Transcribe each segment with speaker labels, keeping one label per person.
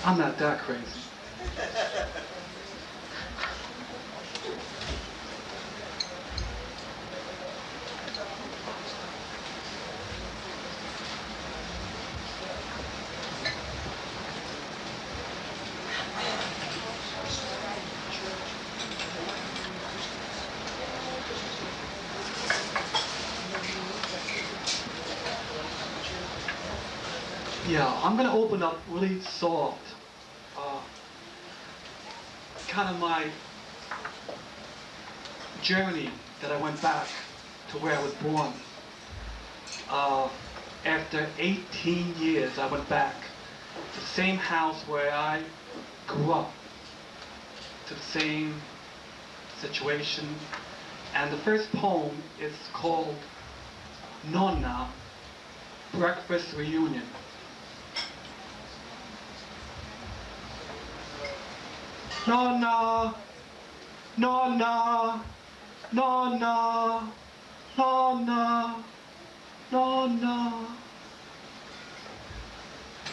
Speaker 1: I'm not that crazy. Yeah, I'm gonna open up really soft. Kind of my journey that I went back to where I was born. After 18 years, I went back to the same house where I grew up, to the same situation. And the first poem is called Nonna, Breakfast Reunion. Nonna, Nonna, Nonna, Nonna, Nonna.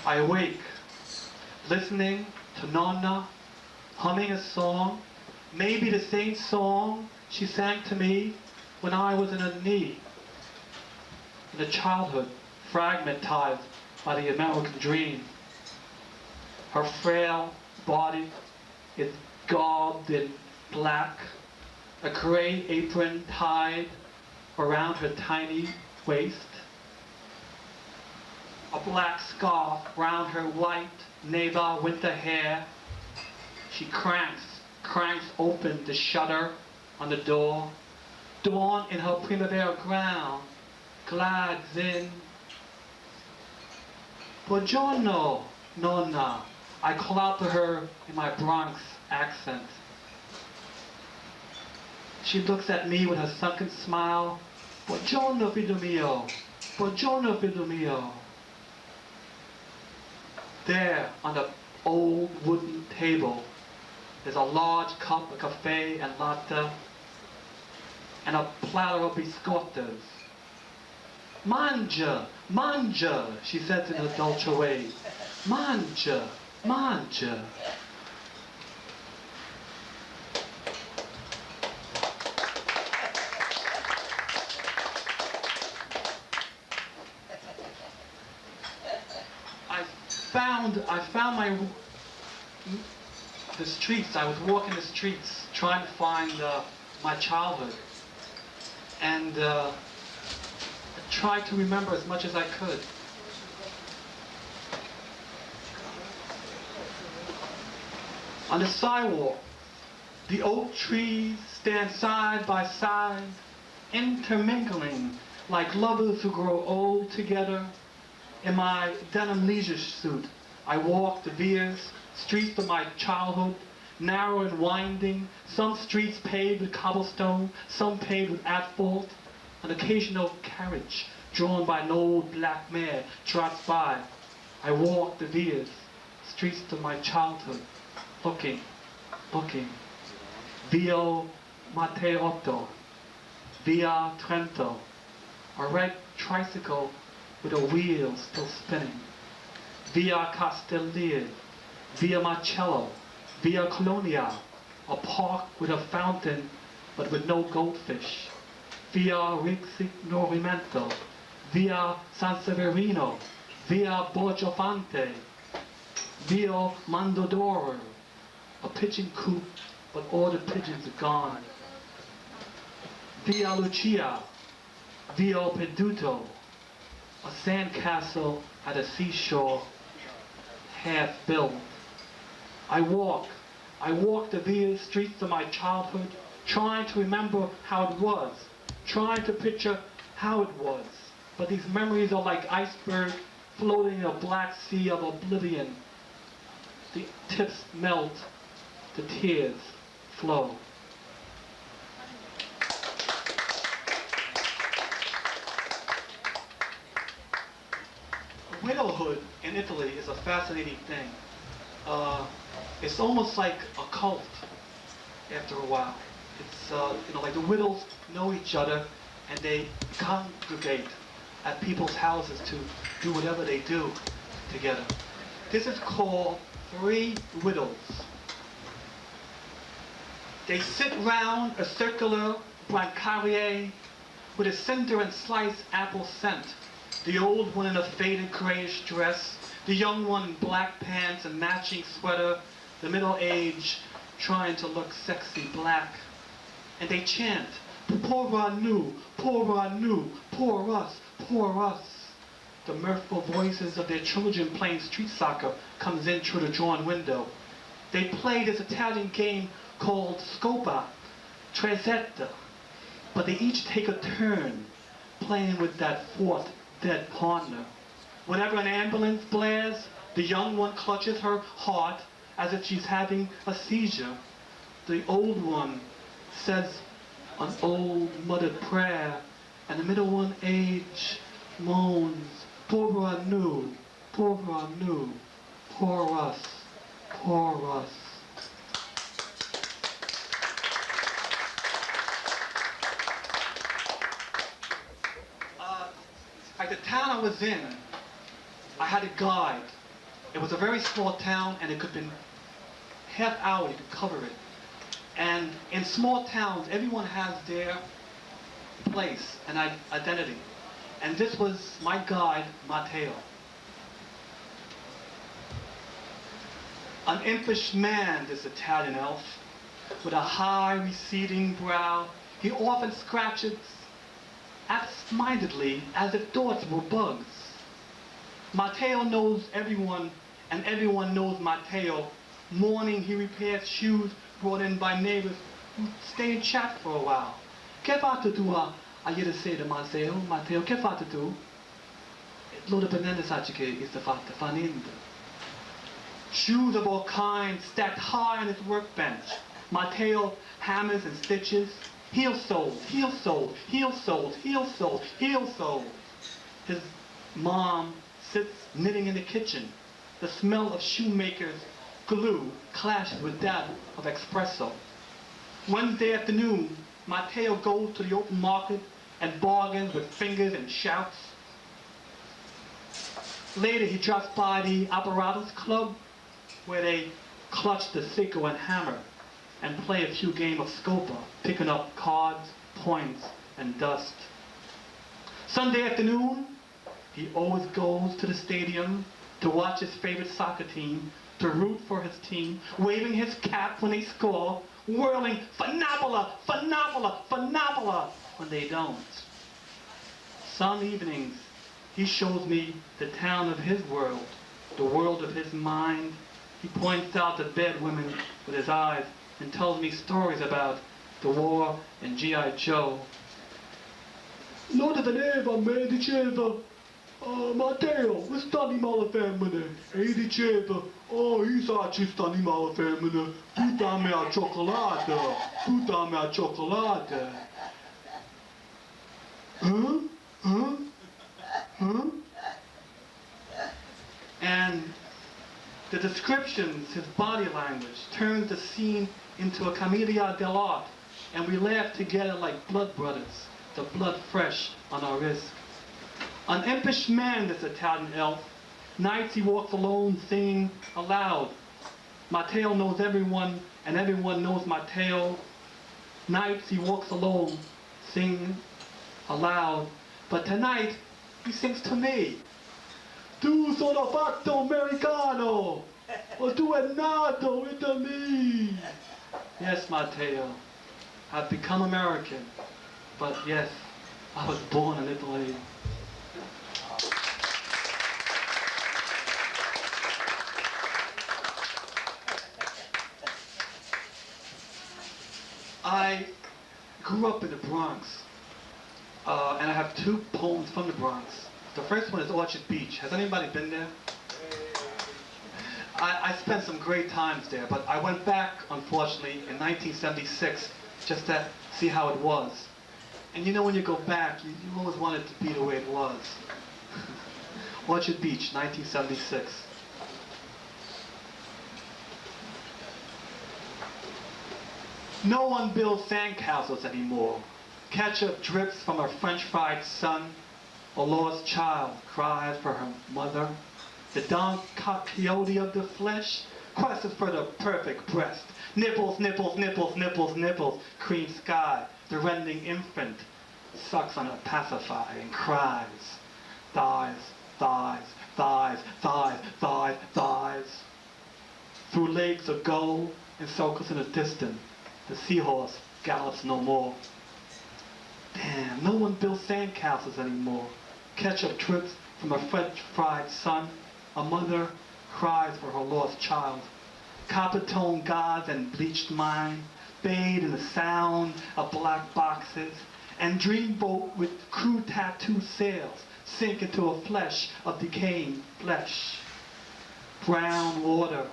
Speaker 1: I awake, listening to Nonna, humming a song, maybe the same song she sang to me when I was in a knee, in a childhood fragmentized by the American dream. Her frail body is garbed in black, a gray apron tied around her tiny waist, a black scarf round her white Neva winter hair. She cranks open the shutter on the door. Dawn in her primavera gown glides in. Buongiorno, Nonna, I call out to her in my Bronx accent. She looks at me with her sunken smile. Buongiorno, figlio mio. Buongiorno, figlio mio. There, on the old wooden table, there's a large cup of cafe and latte, and a platter of biscottos. Mangia, mangia, she says in her dolce way. Mangia, mangia. I found the streets. I was walking the streets trying to find my childhood, and I tried to remember as much as I could. On the sidewalk, the oak trees stand side by side, intermingling like lovers who grow old together. In my denim leisure suit, I walk the Vias, streets of my childhood, narrow and winding, some streets paved with cobblestone, some paved with asphalt. An occasional carriage drawn by an old black mare trots by. I walk the Vias, streets of my childhood, looking. Via Matteotto, Via Trento, a red tricycle with a wheel still spinning. Via Castelli, Via Marcello, Via Colonia, a park with a fountain but with no goldfish. Via Risignorimento, Via San Severino, Via Borgiofante, Via Mondodoro, a pigeon coop but all the pigeons are gone. Via Lucia, Via Peduto, a sandcastle at a seashore, half built. I walk the Via streets of my childhood, trying to remember how it was, trying to picture how it was. But these memories are like icebergs floating in a black sea of oblivion. The tips melt, the tears flow. Widowhood in Italy is a fascinating thing. It's almost like a cult after a while. It's like the widows know each other and they congregate at people's houses to do whatever they do together. This is called 3 riddles. They sit round a circular brancarier with a cinder and sliced apple scent. The old one in a faded grayish dress, the young one in black pants and matching sweater, the middle-aged trying to look sexy black. And they chant, pour nous, pour nous, pour us, pour us. The mirthful voices of their children playing street soccer comes in through the drawn window. They play this Italian game called scopa, trezetta, but they each take a turn playing with that fourth dead partner. Whenever an ambulance blares, the young one clutches her heart as if she's having a seizure. The old one says an old muttered prayer, and the middle one age moans, pour nous, pour nous, pour us, pour us. At the town I was in, I had a guide. It was a very small town, and it could have been half hour, you could cover it. And in small towns, everyone has their place and identity. And this was my guide, Matteo. An impish man, this Italian elf, with a high receding brow. He often scratches absent-mindedly as if thoughts were bugs. Matteo knows everyone, and everyone knows Matteo. Morning he repairs shoes brought in by neighbors who stay and chat for a while. Che fate tu a ieri sera, Matteo? Matteo, che fate tu? Lo dipendente sa che è fatta, fa niente. Shoes of all kinds stacked high on his workbench. Matteo hammers and stitches. Heel soles, heel soles, heel soles, heel soles, heel soles. His mom sits knitting in the kitchen. The smell of shoemaker's glue clashes with that of espresso. Wednesday afternoon, Matteo goes to the open market and bargains with fingers and shouts. Later he drops by the apparatus club where they clutch the sickle and hammer and play a few games of scopa, picking up cards, points, and dust. Sunday afternoon, he always goes to the stadium to watch his favorite soccer team, to root for his team, waving his cap when they score, whirling phenomenal, phenomenal, phenomenal when they don't. Some evenings, he shows me the town of his world, the world of his mind. He points out the bed women with his eyes and tells me stories about the war and G.I. Joe. Lo deteneva a me, diceva, Matteo, questo animale femmine. E diceva, io so questo animale femmine, tu dammi a cioccolata, tu dammi a cioccolata. Huh? Huh? Huh? And the descriptions, his body language, turns the scene into a commedia dell'arte, and we laugh together like blood brothers, the blood fresh on our wrist. An impish man, this Italian elf. Nights he walks alone, singing aloud. Matteo knows everyone, and everyone knows Matteo. Nights he walks alone, singing aloud. But tonight, he sings to me. Tu sono fatto americano, o tu è nato in Italy. Yes, Matteo, I've become American, but yes, I was born in Italy. I grew up in the Bronx, and I have 2 poems from the Bronx. The first one is Orchard Beach. Has anybody been there? I spent some great times there, but I went back, unfortunately, in 1976 just to see how it was. And you know when you go back, you always want it to be the way it was. Orchard Beach, 1976. No one builds sandcastles anymore. Ketchup drips from a French fried son. A lost child cries for her mother. The Don Quixote of the flesh Quest is for the perfect breast. Nipples, nipples, nipples, nipples, nipples. Cream sky, the rending infant sucks on a pacifier and cries. Thighs, thighs, thighs, thighs, thighs, thighs. Through lakes of gold and circles in the distance, the seahorse gallops no more. Damn, no one builds sandcastles anymore. Ketchup drips from a French fried son. A mother cries for her lost child. Copper-toned gods and bleached mind fade in the sound of black boxes, and dreamboat with crude tattoo sails sink into a flesh of decaying flesh. Brown water,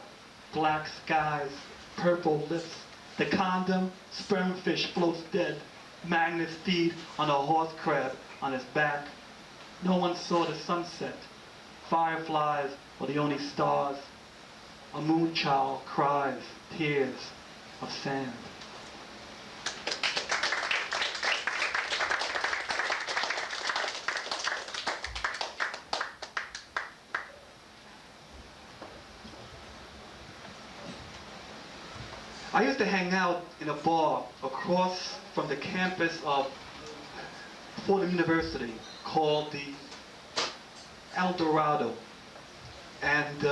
Speaker 1: black skies, purple lips. The condom, spermfish floats dead. Magnets feed on a horse crab on his back. No one saw the sunset. Fireflies were the only stars. A moon child cries tears of sand. I used to hang out in a bar across from the campus of Fordham University called the El Dorado. And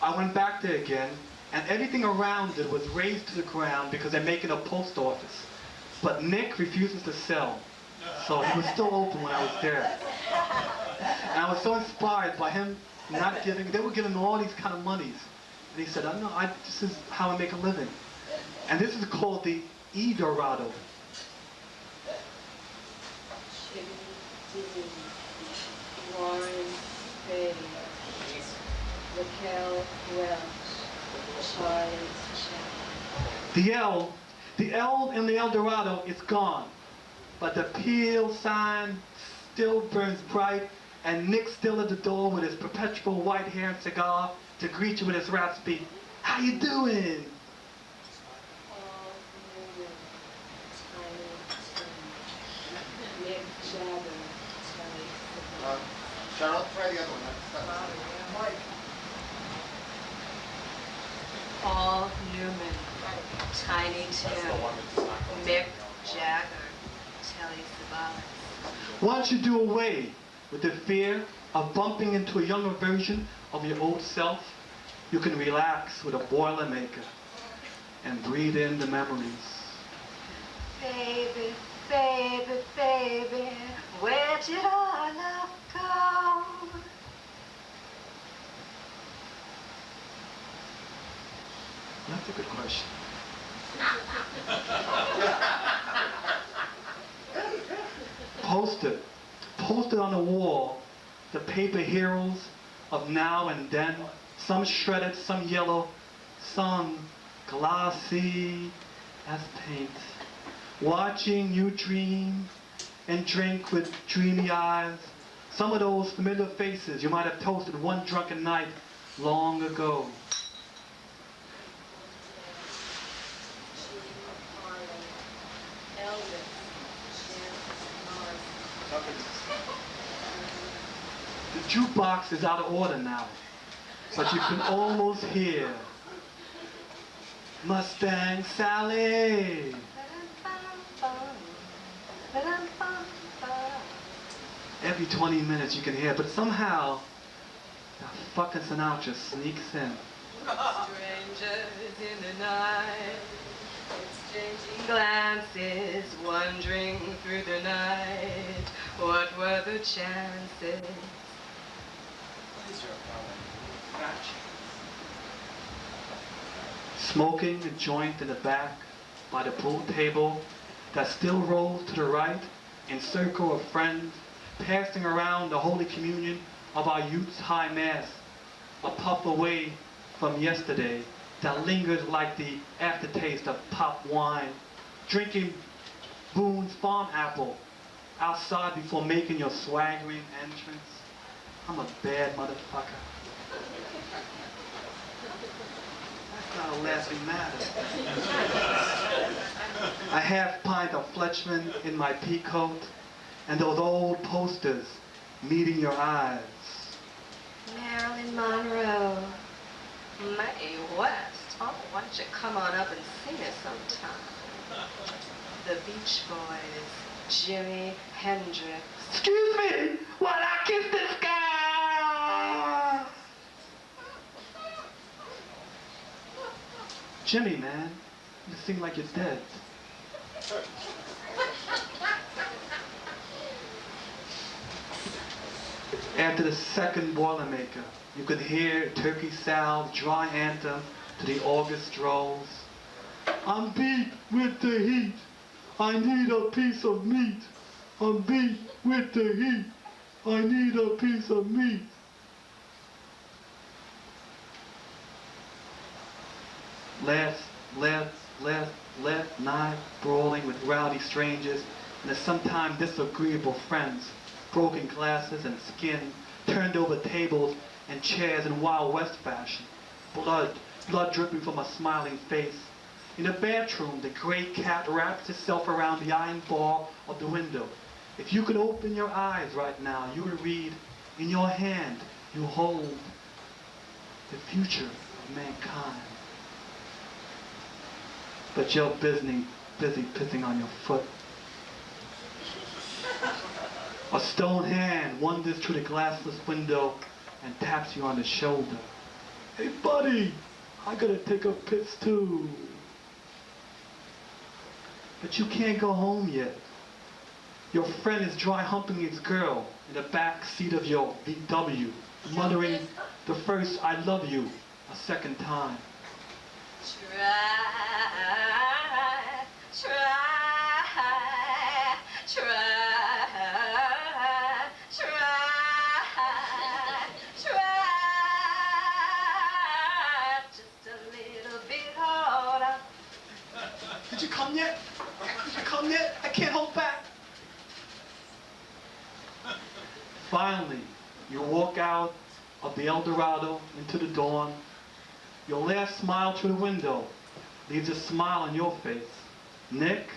Speaker 1: I went back there again, and everything around it was razed to the ground because they're making a post office. But Nick refuses to sell, so he was still open when I was there. And I was so inspired by him not giving, they were giving him all these kind of monies. And he said, this is how I make a living. And this is called the E Dorado. The L in the El Dorado is gone, but the Peel sign still burns bright, and Nick's still at the door with his perpetual white hair and cigar to greet you with his raspy, "How you doing?"
Speaker 2: Sheryl, try the other one.
Speaker 3: Paul Newman, Tiny Tim, Mick Jagger, Telly Savalas.
Speaker 1: Once you do away with the fear of bumping into a younger version of your old self, you can relax with a Boilermaker and breathe in the memories.
Speaker 3: Baby, baby, baby, where did our love go?
Speaker 1: That's a good question. Posted on the wall, the paper heroes of now and then, some shredded, some yellow, some glossy as paint. Watching you dream and drink with dreamy eyes, some of those familiar faces you might have toasted one drunken night long ago. The jukebox is out of order now, but you can almost hear Mustang Sally. Every 20 minutes you can hear, but somehow that fucking Sinatra sneaks in.
Speaker 3: Strangers in the night, exchanging glances, wandering through the night. What were the chances?
Speaker 1: Smoking a joint in the back by the pool table that still rolls to the right in circle of friends, passing around the Holy Communion of our youth's high mass, a puff away from yesterday that lingers like the aftertaste of pop wine, drinking Boone's farm apple outside before making your swaggering entrance. I'm a bad motherfucker. That's not a laughing matter. A half pint of Fletchman in my pea coat, and those old posters meeting your eyes.
Speaker 3: Marilyn Monroe, Mae West. Oh, why don't you come on up and sing us sometime? The Beach Boys, Jimi Hendrix.
Speaker 1: Excuse me while I kiss this guy. Jimmy, man, you sing like you're dead. After the second Boilermaker, you could hear Turkey Sal's dry anthem to the August rolls. I'm beat with the heat. I need a piece of meat. I'm beat with the heat. I need a piece of meat. Last night, brawling with rowdy strangers and their sometimes disagreeable friends, broken glasses and skin, turned over tables and chairs in Wild West fashion, blood dripping from a smiling face. In the bathroom, the gray cat wraps itself around the iron bar of the window. If you could open your eyes right now, you would read, in your hand, you hold the future of mankind. But you're busy pissing on your foot. A stone hand wanders through the glassless window and taps you on the shoulder. Hey buddy, I gotta take a piss too. But you can't go home yet. Your friend is dry humping his girl in the back seat of your VW, muttering the first I love you a second time.
Speaker 3: Just a little bit harder.
Speaker 1: Did you come yet? Did you come yet? I can't hold back. Finally, you walk out of the El Dorado into the dawn. Your last smile through the window leaves a smile on your face. Nick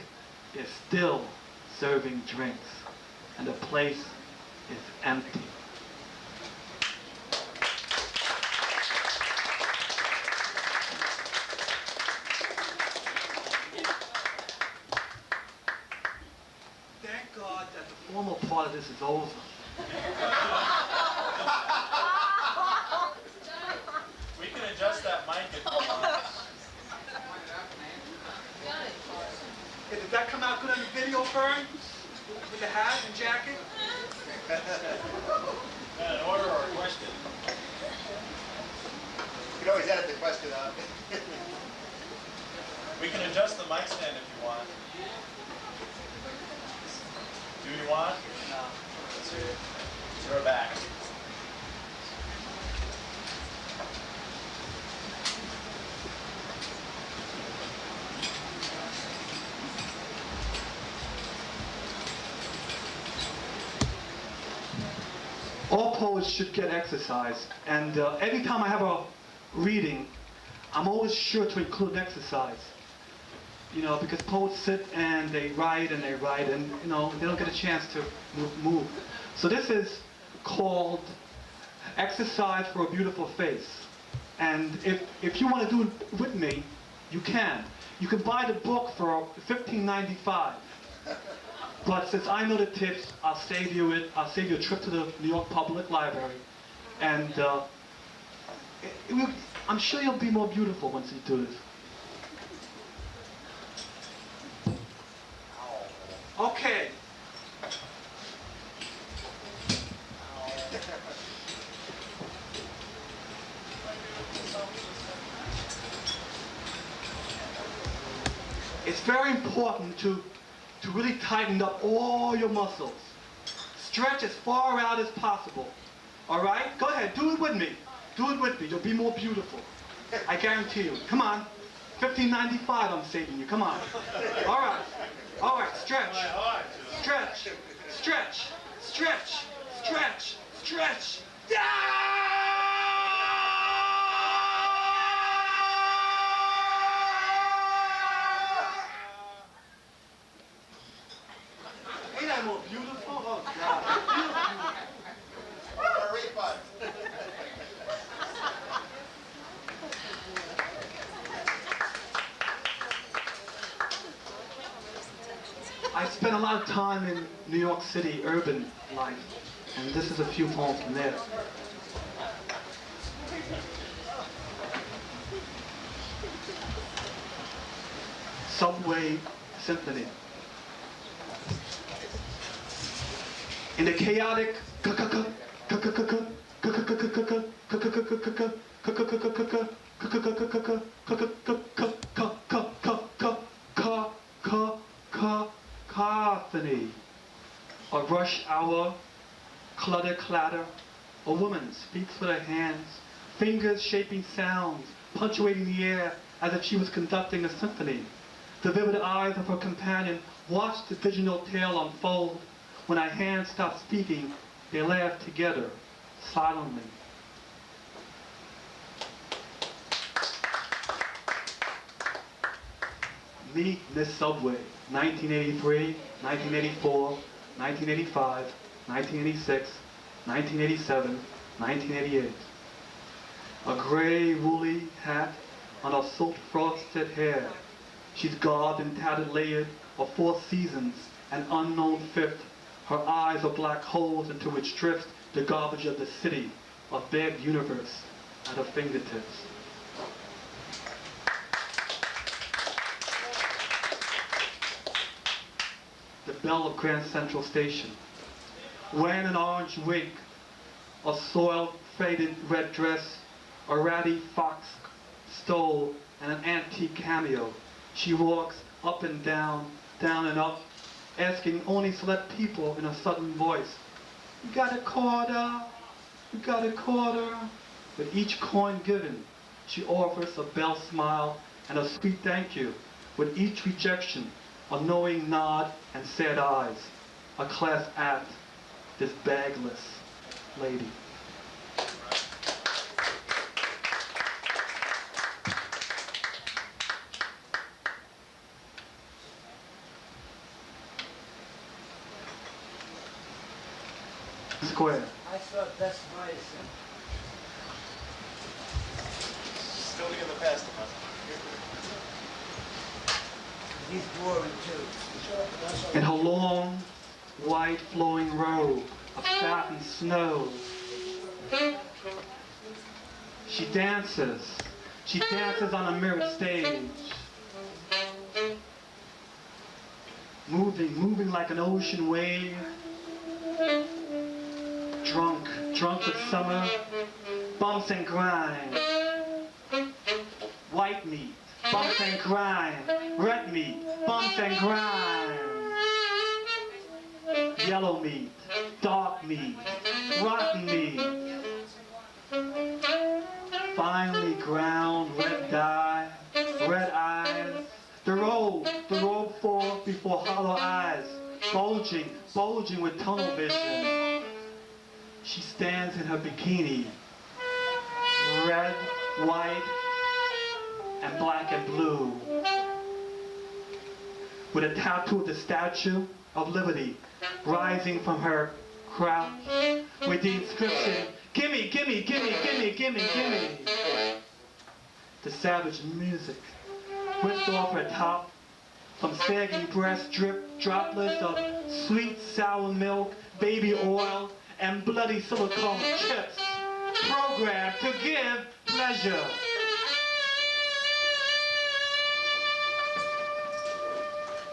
Speaker 1: is still serving drinks, and the place is empty. Thank God that the formal part of this is over.
Speaker 4: We can adjust that mic if you want.
Speaker 1: Hey, did that come out good on the video, Fern? With the hat and jacket?
Speaker 4: An order or a question?
Speaker 2: You can always edit the question out.
Speaker 4: We can adjust the mic stand if you want. Do you want? No. Let's hear it. Throw it back.
Speaker 1: All poets should get exercise, and every time I have a reading, I'm always sure to include an exercise. You know, because poets sit and they write, and you know, they don't get a chance to move. So this is called Exercise for a Beautiful Face. And if you want to do it with me, you can. You can buy the book for $15.95. But since I know the tips, I'll save you a trip to the New York Public Library. And I'm sure you'll be more beautiful once you do this. Okay. It's very important to really tighten up all your muscles. Stretch as far out as possible. All right? Go ahead, do it with me. Do it with me. You'll be more beautiful. I guarantee you. Come on. $15.95 I'm saving you. Come on. All right. All right, stretch. Stretch. Stretch. Stretch. Stretch. Stretch. Ain't I more beautiful? Oh, God.
Speaker 2: A refund.
Speaker 1: I spent a lot of time in New York City urban life, and this is a few poems from there. Subway Symphony. In the chaotic cacophony of rush hour, clutter clatter, a woman speaks with her hands, fingers shaping sounds, punctuating the air as if she was conducting a symphony. The vivid eyes of her companion watched the digital tale unfold. When our hands stopped speaking, they laughed together, silently. Meet Miss Subway, 1983, 1984, 1985, 1986, 1987, 1988. A gray woolly hat on her soot-frosted hair. She's garbed in tattered layers of 4 seasons, an unknown fifth. Her eyes are black holes into which drifts the garbage of the city, a bagged universe at her fingertips. The bell of Grand Central Station. Wearing an orange wig, a soiled, faded red dress, a ratty fox stole, and an antique cameo. She walks up and down and up, asking only select people in a sudden voice, "You got a quarter? You got a quarter?" With each coin given, she offers a bell smile and a sweet thank you. With each rejection, a knowing nod and sad eyes. A class act, this bagless lady. Square.
Speaker 5: I thought that's nice.
Speaker 4: Still in the past, huh?
Speaker 5: He's boring too.
Speaker 1: In her long, white flowing robe of satin snow, she dances. She dances on a mirrored stage. Moving like an ocean wave. Drunk with summer, bumps and grind. White meat, bumps and grind. Red meat, bumps and grind. Yellow meat, dark meat, rotten meat. Finely ground red dye, red eyes. The robe falls before hollow eyes, bulging with tunnel vision. She stands in her bikini, red, white, and black and blue, with a tattoo of the Statue of Liberty rising from her crouch, with the inscription, "Gimme, gimme, gimme, gimme, gimme, gimme." The savage music whipped off her top, from sagging breast drip droplets of sweet sour milk, baby oil, and bloody silicone chips, programmed to give pleasure.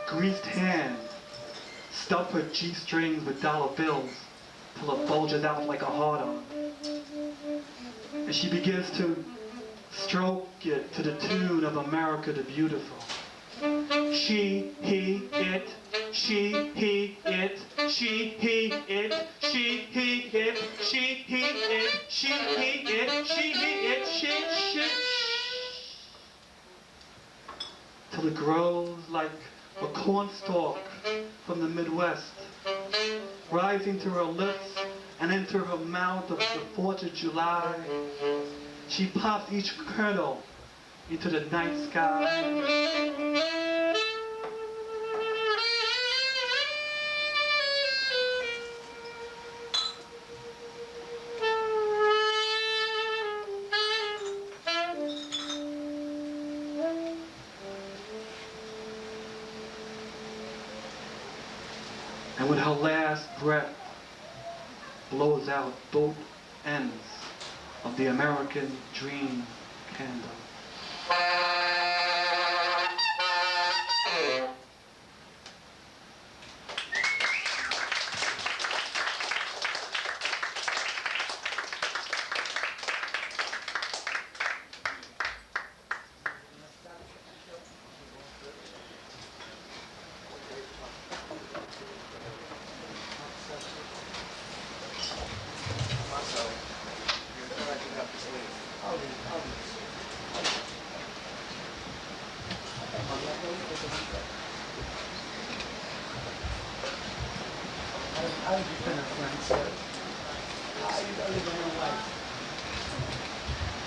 Speaker 1: Greased hands stuff her G-strings with dollar bills till it bulges out like a hard-on. And she begins to stroke it to the tune of America the Beautiful. She, he, it, she, he, it, she, he, it, she, he, it, she, he, it, she, he, it, she, he, it, she, till it grows like a cornstalk from the Midwest, rising to her lips and into her mouth of the 4th of July. She pops each kernel into the night sky. and with her last breath blows out both ends of the American dream candle.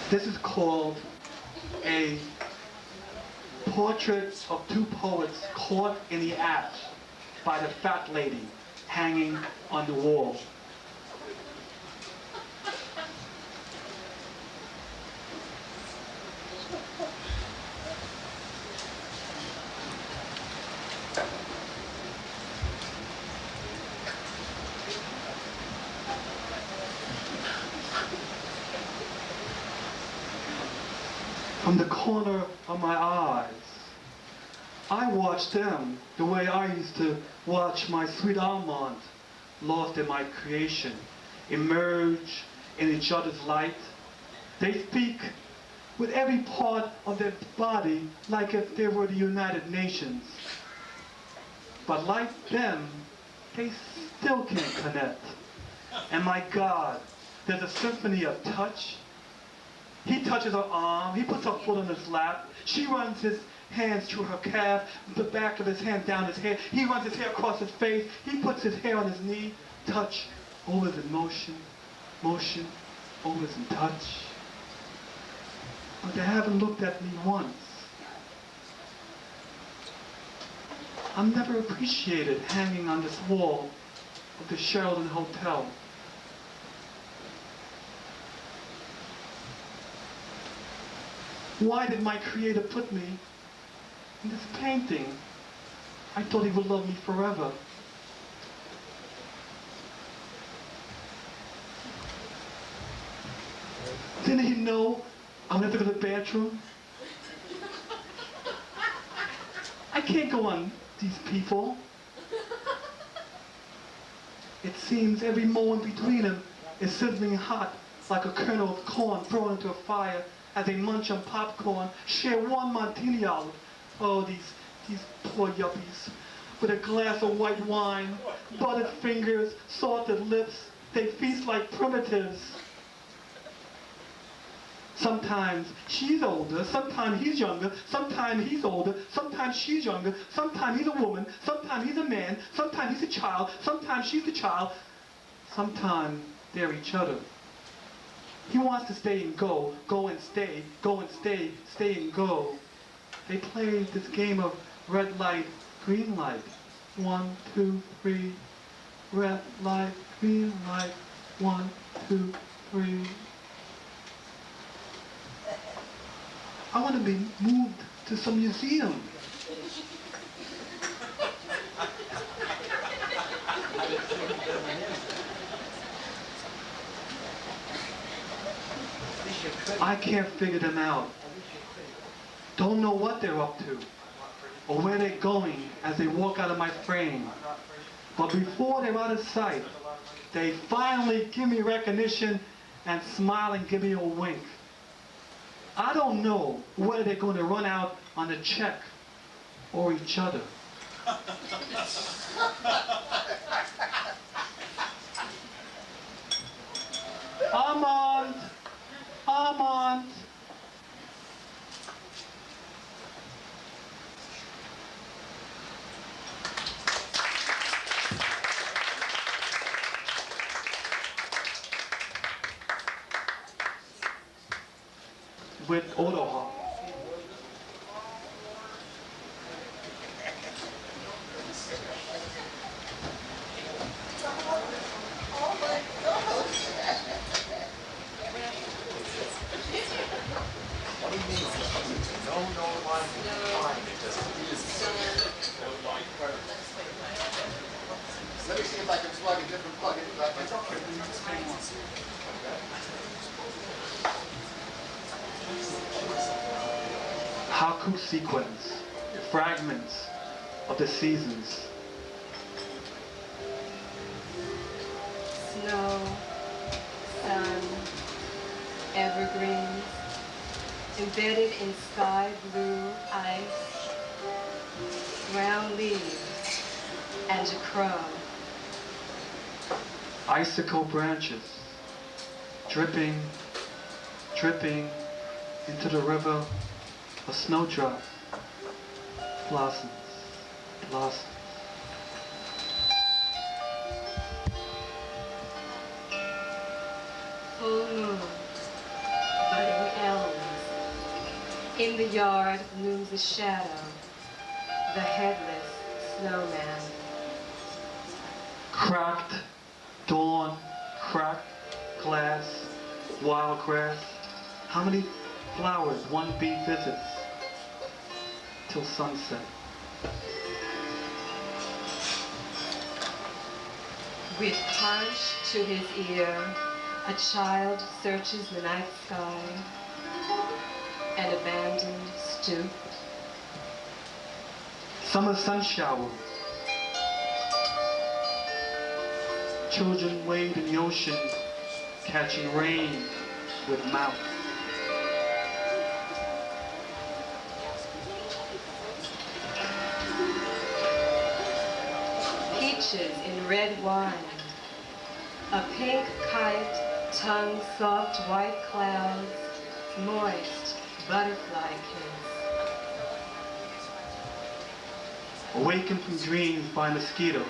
Speaker 1: This is called a portrait of two poets caught in the act by the fat lady hanging on the wall. From the corner of my eyes, I watch them the way I used to watch my sweet almond, lost in my creation, emerge in each other's light. They speak with every part of their body like if they were the United Nations. But like them, they still can't connect. And my God, there's a symphony of touch. He touches her arm, he puts her foot on his lap, she runs his hands through her calf, the back of his hand down his hair, he runs his hair across his face, he puts his hair on his knee, touch, always in motion, motion, always in touch. But they haven't looked at me once. I'm never appreciated hanging on this wall of the Sheryl Hotel. Why did my creator put me in this painting? I thought he would love me forever. Didn't he know I would have to go to the bathroom? I can't go on these people. It seems every moment between them is sizzling hot like a kernel of corn thrown into a fire as they munch on popcorn, share one martini olive. Oh, these poor yuppies. With a glass of white wine, buttered fingers, salted lips, they feast like primitives. Sometimes she's older, sometimes he's younger, sometimes he's older, sometimes she's younger, sometimes he's a woman, sometimes he's a man, sometimes he's a child, sometimes she's a child, sometimes they're each other. He wants to stay and go and stay, stay and go. They play this game of red light, green light. 1, 2, 3. Red light, green light. 1, 2, 3. I want to be moved to some museum. I can't figure them out. Don't know what they're up to or where they're going as they walk out of my frame. But before they're out of sight, they finally give me recognition and smile and give me a wink. I don't know whether they're going to run out on a check or each other. Armand! Armand! With Odoha.
Speaker 2: different plug-in. That's okay.
Speaker 1: Haku sequence, fragments of the seasons.
Speaker 3: Snow, sun, evergreens, embedded in sky blue ice, brown leaves, and a crow.
Speaker 1: Icicle branches, dripping, dripping into the river. A snowdrop blossoms, blossoms.
Speaker 3: Full moon, budding elms. In the yard looms a shadow, the headless snowman.
Speaker 1: Cracked dawn, cracked glass, wild grass. How many flowers one bee visits till sunset?
Speaker 3: With punch to his ear, a child searches the night sky. An abandoned stoop.
Speaker 1: Summer sun showers. Children wade in the ocean, catching rain with mouths.
Speaker 3: Peaches in red wine. A pink kite, tongue soft white clouds, moist butterfly kiss.
Speaker 1: Awakened from dreams by mosquito.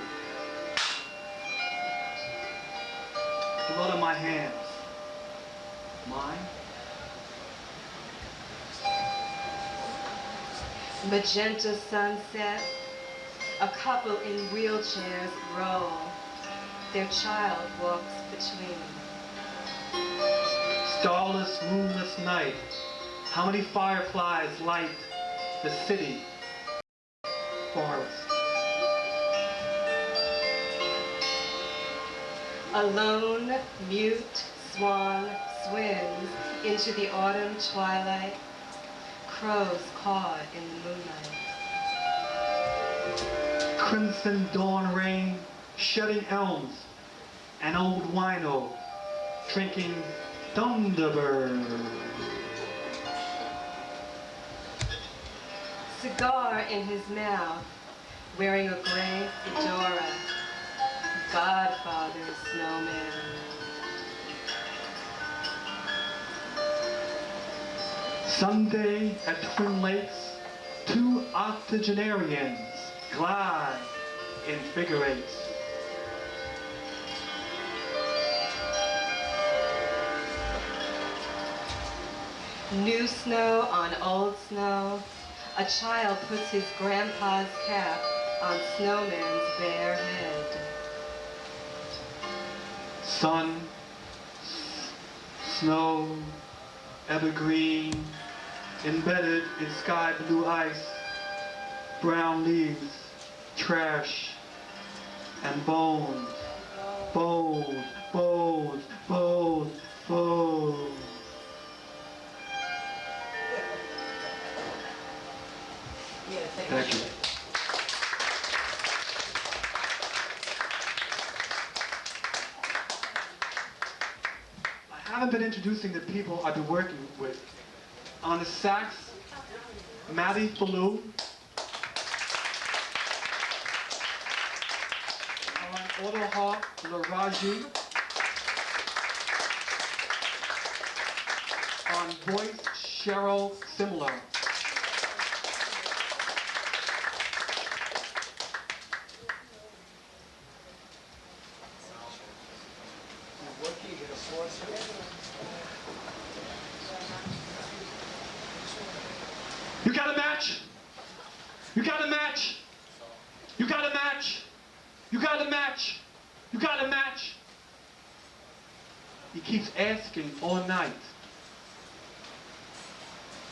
Speaker 1: Blood on my hands. Mine?
Speaker 3: Magenta sunset. A couple in wheelchairs roll. Their child walks between.
Speaker 1: Starless, moonless night. How many fireflies light the city? Forest.
Speaker 3: A lone, mute swan swims into the autumn twilight. Crows caw in the moonlight.
Speaker 1: Crimson dawn rain, shedding elms, an old wino, drinking Thunderbird.
Speaker 3: Cigar in his mouth, wearing a gray fedora. Godfather snowman.
Speaker 1: Sunday at Twin Lakes, two octogenarians glide in figure eights.
Speaker 3: New snow on old snow. A child puts his grandpa's cap on snowman's bare head.
Speaker 1: Sun, snow, evergreen, embedded in sky blue ice, brown leaves, trash, and bones, bones, bones, bones, bones.
Speaker 5: Yeah,
Speaker 1: Thank you. I haven't been introducing the people I've been working with. On the sax, Matty Blue. On auto harp, Laraji. On voice, Sheryl Simler. You got a match? You got a match? You got a match? You got a match? You got a match? He keeps asking all night.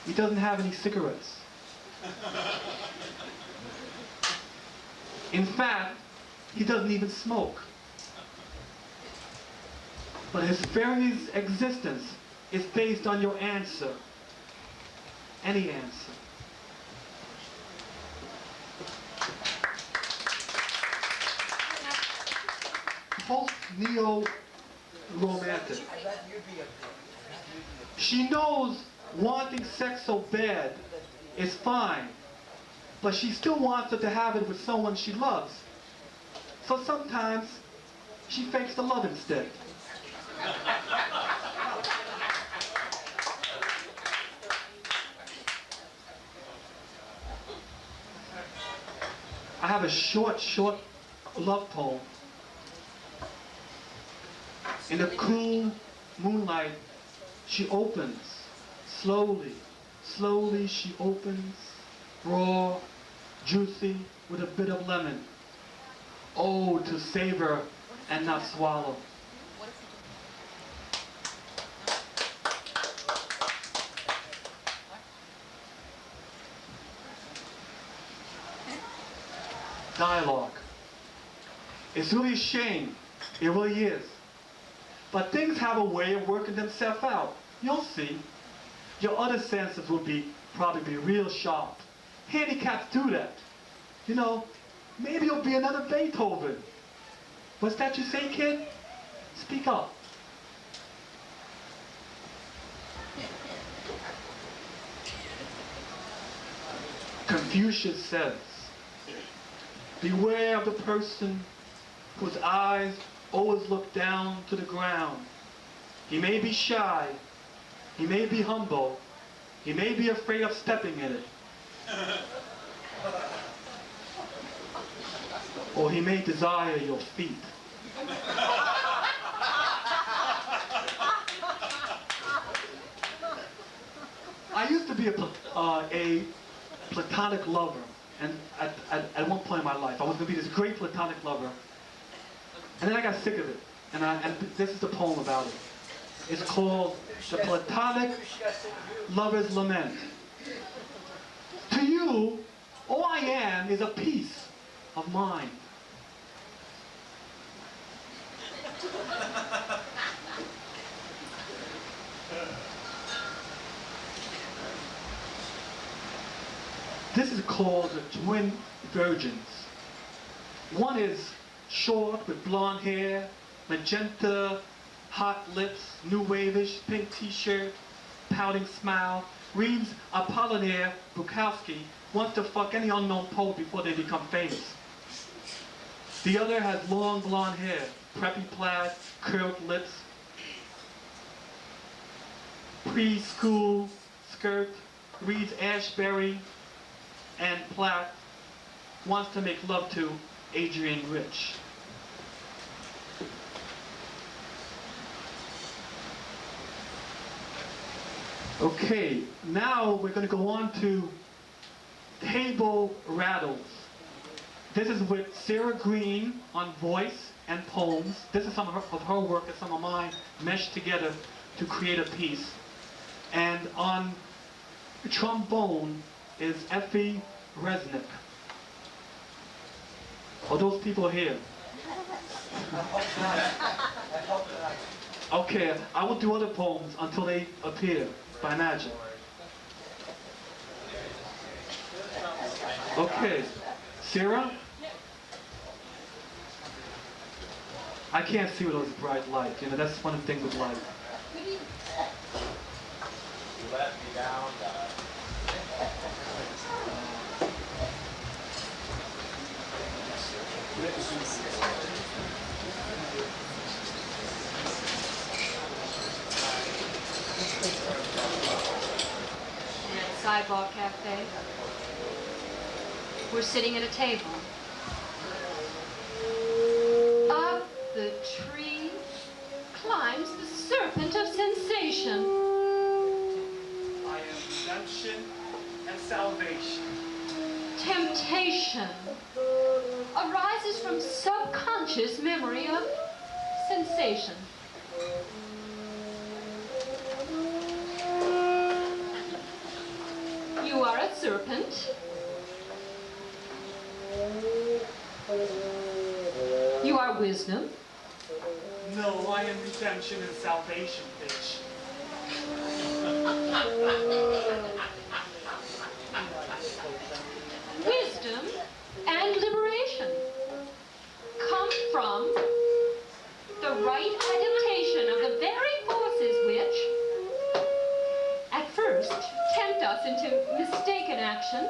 Speaker 1: He doesn't have any cigarettes. In fact, he doesn't even smoke. But his fairy's existence is based on your answer. Any answer. Post-neo-romantic. She knows wanting sex so bad is fine, but she still wants to have it with someone she loves. So sometimes she fakes the love instead. I have a short love poem. In the cool moonlight, she opens, slowly she opens, raw, juicy, with a bit of lemon. Oh, to savor and not swallow. Dialogue. It's really a shame. It really is. But things have a way of working themselves out. You'll see. Your other senses will probably be real sharp. Handicaps do that. You know, maybe you'll be another Beethoven. What's that you say, kid? Speak up. Confucius says, beware of the person whose eyes always look down to the ground. He may be shy, he may be humble, he may be afraid of stepping in it. Or he may desire your feet. I used to be a platonic lover, and at one point in my life, I was going to be this great platonic lover, and then I got sick of it, and this is the poem about it. It's called The Platonic Lover's Lament. To you, all I am is a piece of mind. This is called the twin virgins. One is short with blonde hair, magenta, hot lips, new wave-ish, pink t-shirt, pouting smile, reads Apollinaire Bukowski, wants to fuck any unknown poet before they become famous. The other has long blonde hair, preppy plaid, curled lips, preschool skirt, reads Ashbery and Platt, wants to make love to Adrienne Rich. Okay, now we're going to go on to Table Rattles. This is with Sarah Greene on voice and poems. This is some of her work and some of mine meshed together to create a piece. And on trombone is Ephie Resnick. Are those people here? Okay, I will do other poems until they appear by magic. Okay, Sarah? I can't see with those bright lights. You know, that's one of the things with light.
Speaker 4: You let me down,
Speaker 6: Sidewalk Cafe. We're sitting at a table. Up the tree climbs the Serpent of Sensation.
Speaker 1: I am redemption and salvation.
Speaker 6: Temptation arises from subconscious memory of sensation. You are a serpent. You are wisdom.
Speaker 1: No, I am redemption and salvation, bitch.
Speaker 6: Wisdom and liberation come from the right adaptation of the very forces which, at first, tempt us into mistaken action.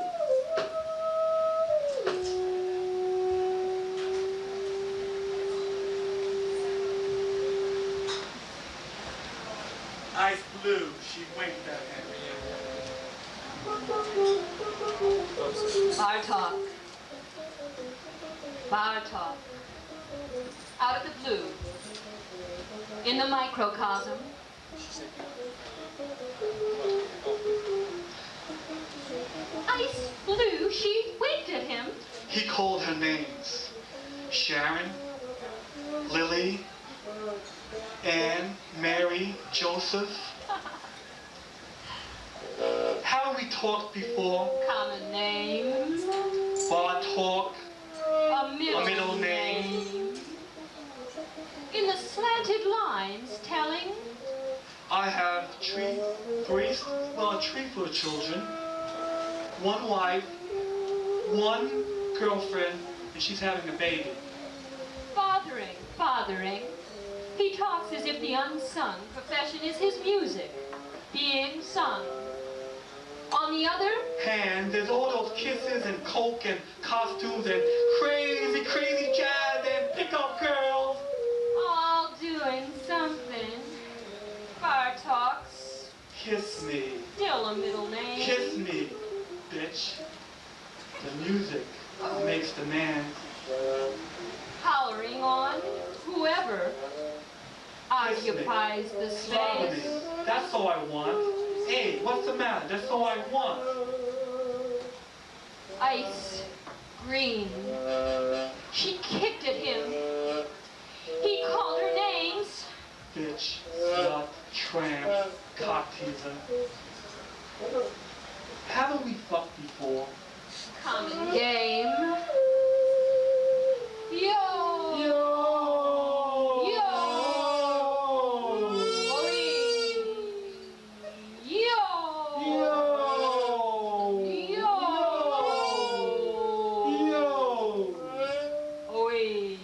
Speaker 1: Eyes blue, she winked at him.
Speaker 6: Bartok. Bartok. Out of the blue. In the microcosm. Ice blue, she winked at him.
Speaker 1: He called her names. Sharon, Lily, Anne, Mary, Joseph. How we talked before.
Speaker 6: Common name.
Speaker 1: Bar talk.
Speaker 6: A middle name. In the slanted lines telling.
Speaker 1: I have three full of children. One wife, one girlfriend, and she's having a baby.
Speaker 6: Fathering. He talks as if the unsung profession is his music, being sung. On the other
Speaker 1: hand, there's all those kisses and coke and costumes and crazy jazz and pickup girls.
Speaker 6: all doing something. Bartok's
Speaker 1: Kiss me.
Speaker 6: still a middle name.
Speaker 1: Kiss me, bitch. The music makes the man.
Speaker 6: Hollering on whoever occupies the
Speaker 1: Love me.
Speaker 6: space.
Speaker 1: That's all I want. Hey, what's the matter? That's all I want.
Speaker 6: Ice Greene. She kicked at him. He called her names.
Speaker 1: Bitch, slut, tramp, cock teaser. Haven't we fucked before?
Speaker 6: Common game. Yo!
Speaker 1: Yo!
Speaker 6: Yo! Oi! Yo!
Speaker 1: Yo!
Speaker 6: Yo!
Speaker 1: Yo!
Speaker 6: Oi!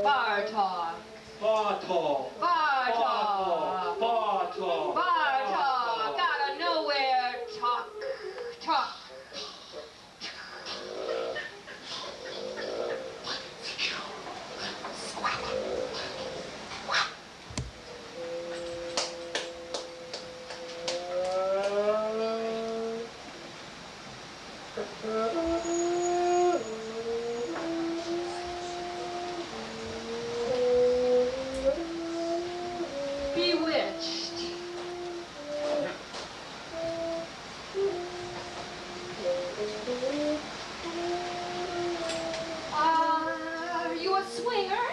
Speaker 6: Bartok!
Speaker 1: Bartok!
Speaker 6: Bartok!
Speaker 1: Bartok!
Speaker 6: Bartok! Out of nowhere! Talk! Bewitched. Are you a swinger?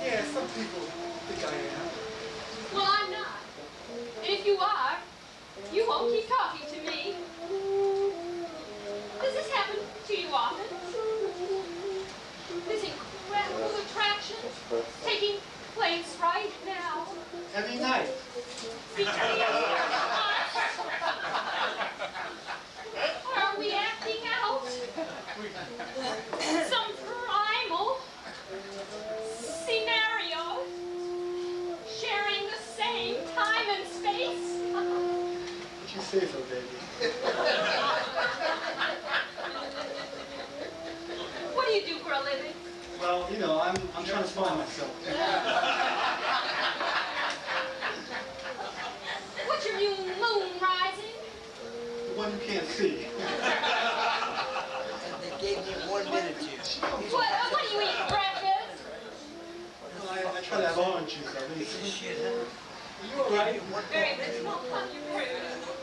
Speaker 1: Yeah, some people think I am.
Speaker 6: Well, I'm not. And if you are, you won't keep talking to me. Does this happen to you often? This incredible attraction taking place right now.
Speaker 1: Every night.
Speaker 6: Are we acting out some primal scenario, sharing the same time and space?
Speaker 1: What you say so, baby?
Speaker 6: What do you do for a living?
Speaker 1: Well, you know, I'm trying to find myself.
Speaker 6: What's your new moon rising?
Speaker 1: The one you can't see.
Speaker 2: And they gave me 1 minute to you.
Speaker 6: What do you eat for breakfast?
Speaker 1: Well, I try to have orange juice at least.
Speaker 2: Shit, huh?
Speaker 1: Are you alright?
Speaker 6: Very original. You're very original.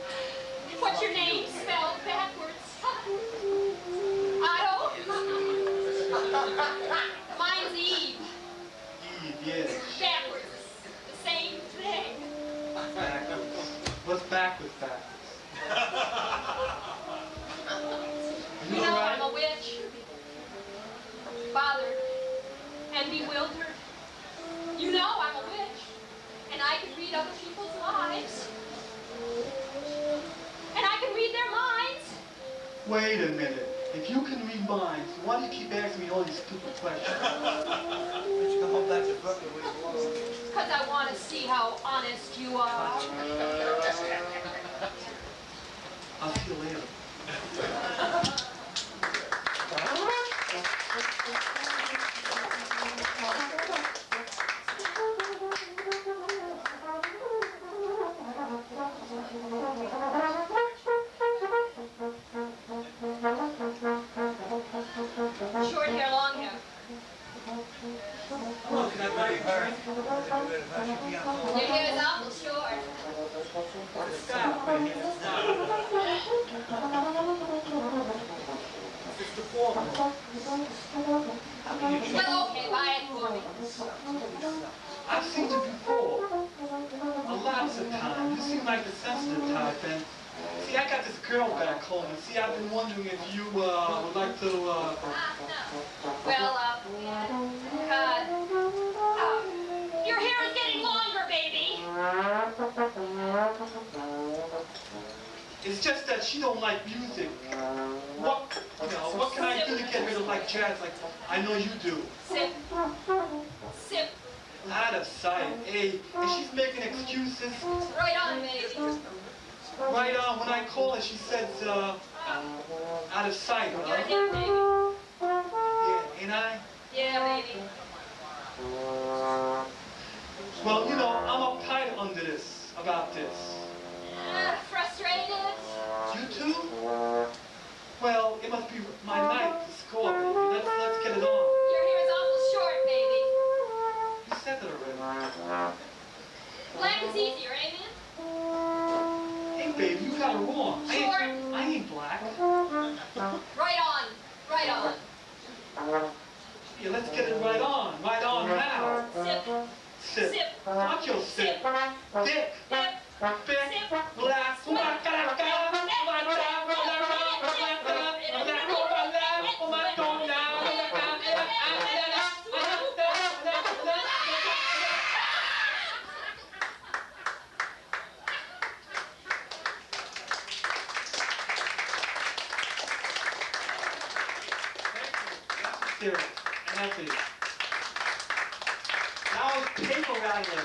Speaker 6: What's your name spelled backwards? Otto? Mine's Eve.
Speaker 1: Eve, yes.
Speaker 6: Backwards. The same thing.
Speaker 1: Backwards. What's backwards?
Speaker 6: bewildered. You know I'm a witch, and I can read other people's lives. And I can read their minds.
Speaker 1: Wait a minute. If you can read minds, why do you keep asking me all these stupid questions?
Speaker 2: We should go home back to Brooklyn where you belong.
Speaker 6: Because I want to see how honest you are.
Speaker 1: I'll see you later.
Speaker 6: Short hair, long hair.
Speaker 2: Look, can I buy you a drink?
Speaker 6: Your hair is awful short.
Speaker 1: Stop, man. It's the former.
Speaker 6: Well, okay, buy it for me.
Speaker 1: I've seen you before. Lots of times. You seem like the sensitive type, and see, I got this girl back home, and see, I've been wondering if you would like to,
Speaker 6: No. Well, your hair is getting longer, baby.
Speaker 1: It's just that she don't like music. What can I do to get her to like jazz like I know you do?
Speaker 6: Sip. Sip.
Speaker 1: Out of sight. Hey, and she's making excuses.
Speaker 6: Right on, baby.
Speaker 1: Right on, when I call her, she says, out of sight,
Speaker 6: You're a
Speaker 1: huh?
Speaker 6: hit, baby.
Speaker 1: Yeah, ain't I?
Speaker 6: Yeah, baby.
Speaker 1: Well, you know, I'm uptight about this.
Speaker 6: Frustrated?
Speaker 1: You too? Well, it must be my night to score, baby. Let's get it on.
Speaker 6: Your hair is awful short, baby.
Speaker 1: You said that already.
Speaker 6: Black is easier, ain't it?
Speaker 1: Hey, baby, you got it wrong. I ain't black.
Speaker 6: Right on. Right on.
Speaker 1: Yeah, let's get it right on. Right on now.
Speaker 6: Sip.
Speaker 1: Sip.
Speaker 6: Sip.
Speaker 1: Watch your sip. Dick.
Speaker 6: Sip.
Speaker 1: Big. Black. Serious. And that's it. Now it's paper rattler.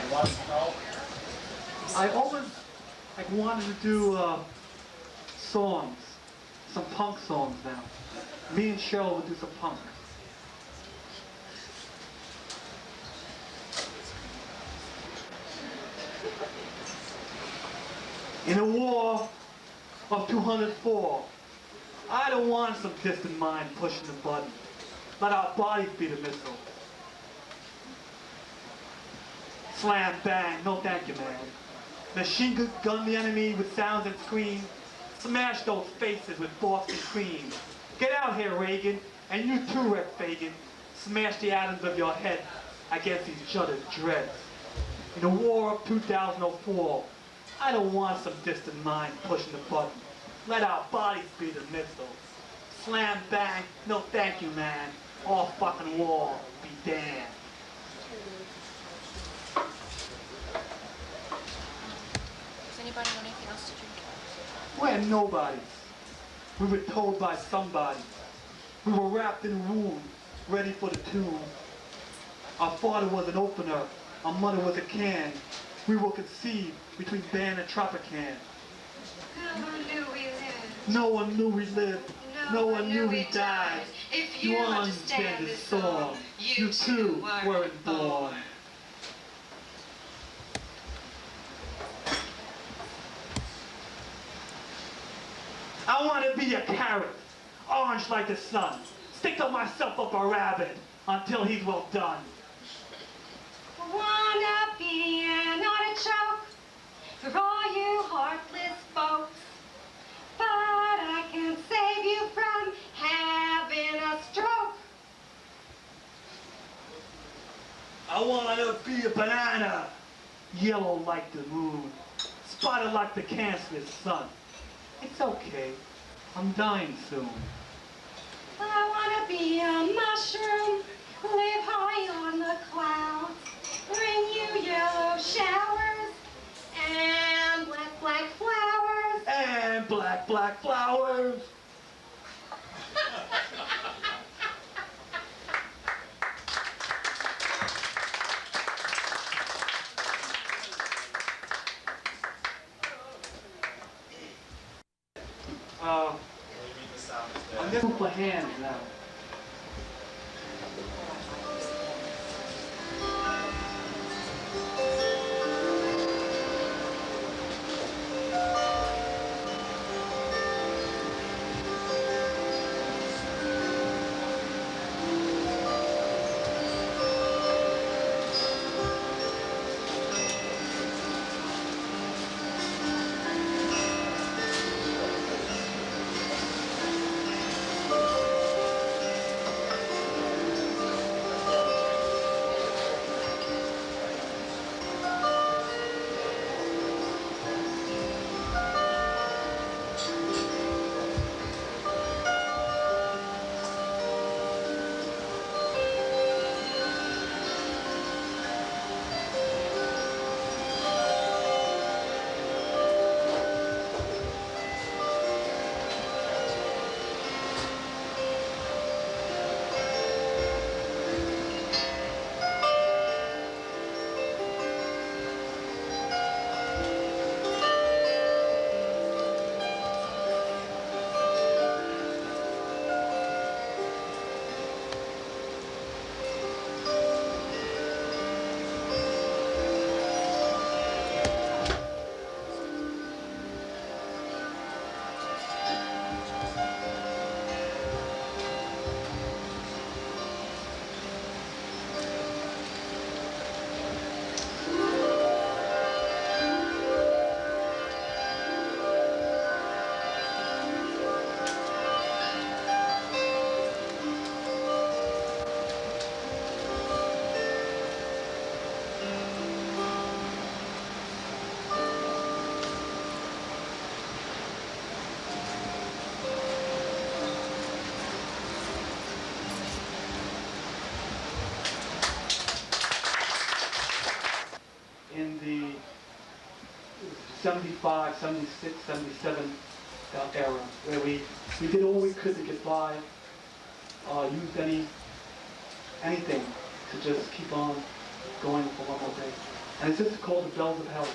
Speaker 4: You want some help?
Speaker 1: I always wanted to do songs, some punk songs now. Me and Sheryl would do some punk. In a war of 204, I don't want some distant mind pushing the button. Let our bodies be the missile. Slam, bang, no thank you, man. Machine gun the enemy with sounds and screams. Smash those faces with Boston cream. Get out here, Reagan, and you too, Red Fagan. Smash the atoms of your head against each other's dreads. In the war of 2004, I don't want some distant mind pushing the button. Let our bodies be the missile. Slam, bang, no thank you, man. All fucking war, be damned.
Speaker 7: Does anybody want anything else to drink?
Speaker 1: We're nobodies. We were told by somebody. We were wrapped in wounds, ready for the tomb. Our father was an opener, our mother was a can. We were conceived between Ban and Tropican.
Speaker 3: No one knew we lived.
Speaker 1: No one knew we lived. No one knew we died.
Speaker 3: If
Speaker 1: You
Speaker 3: you
Speaker 1: understand this song. You too weren't born. I want to be a carrot, orange like the sun. Stick to myself up a rabbit until he's well done.
Speaker 3: Wanna be an artichoke for all you heartless folks, but I can't save you from
Speaker 1: I want to be a banana, yellow like the moon, spotted like the cancerous sun. It's okay, I'm dying soon.
Speaker 3: I wanna be a mushroom, live high on the clouds, bring you yellow showers and black, black flowers.
Speaker 1: And black, black flowers. I'm just for hands now. In the 75, 76, 77 era, where we did all we could to get by, used anything to just keep on going for one more day. And it's just called the Bells of Hell.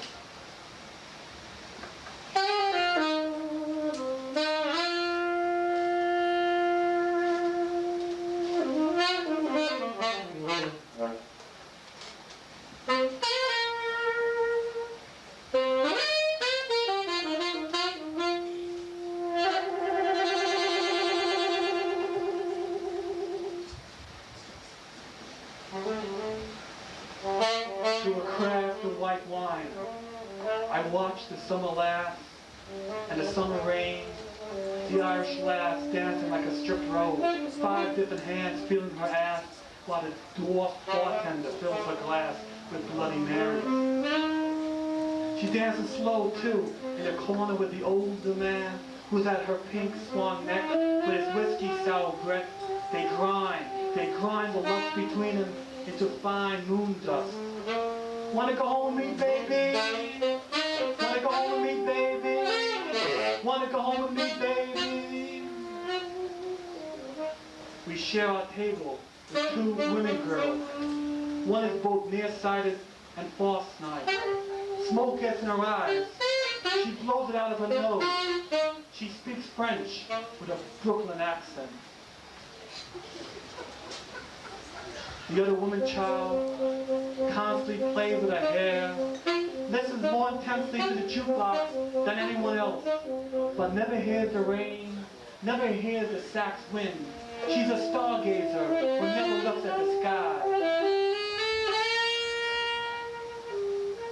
Speaker 1: Through a craft of white wine, I watched the summer lass and the summer rain, the Irish lass dancing like a stripped rose, 5 different hands feeling her ass while the dwarf bartender fills her glass with Bloody Marys. She dances slow too, in a corner with the older man who's at her pink swan neck with his whiskey sour breath. They grind the lust between them into fine moon dust. Wanna go home with me, baby? Wanna go home with me, baby? Wanna go home with me, baby? We share our table with 2 women girls. One is both nearsighted and far-sighted. Smoke gets in her eyes. She blows it out of her nose. She speaks French with a Brooklyn accent. The other woman child constantly plays with her hair, listens more intensely to the jukebox than anyone else, but never hears the rain, never hears the sax wind. She's a stargazer who never looks at the sky.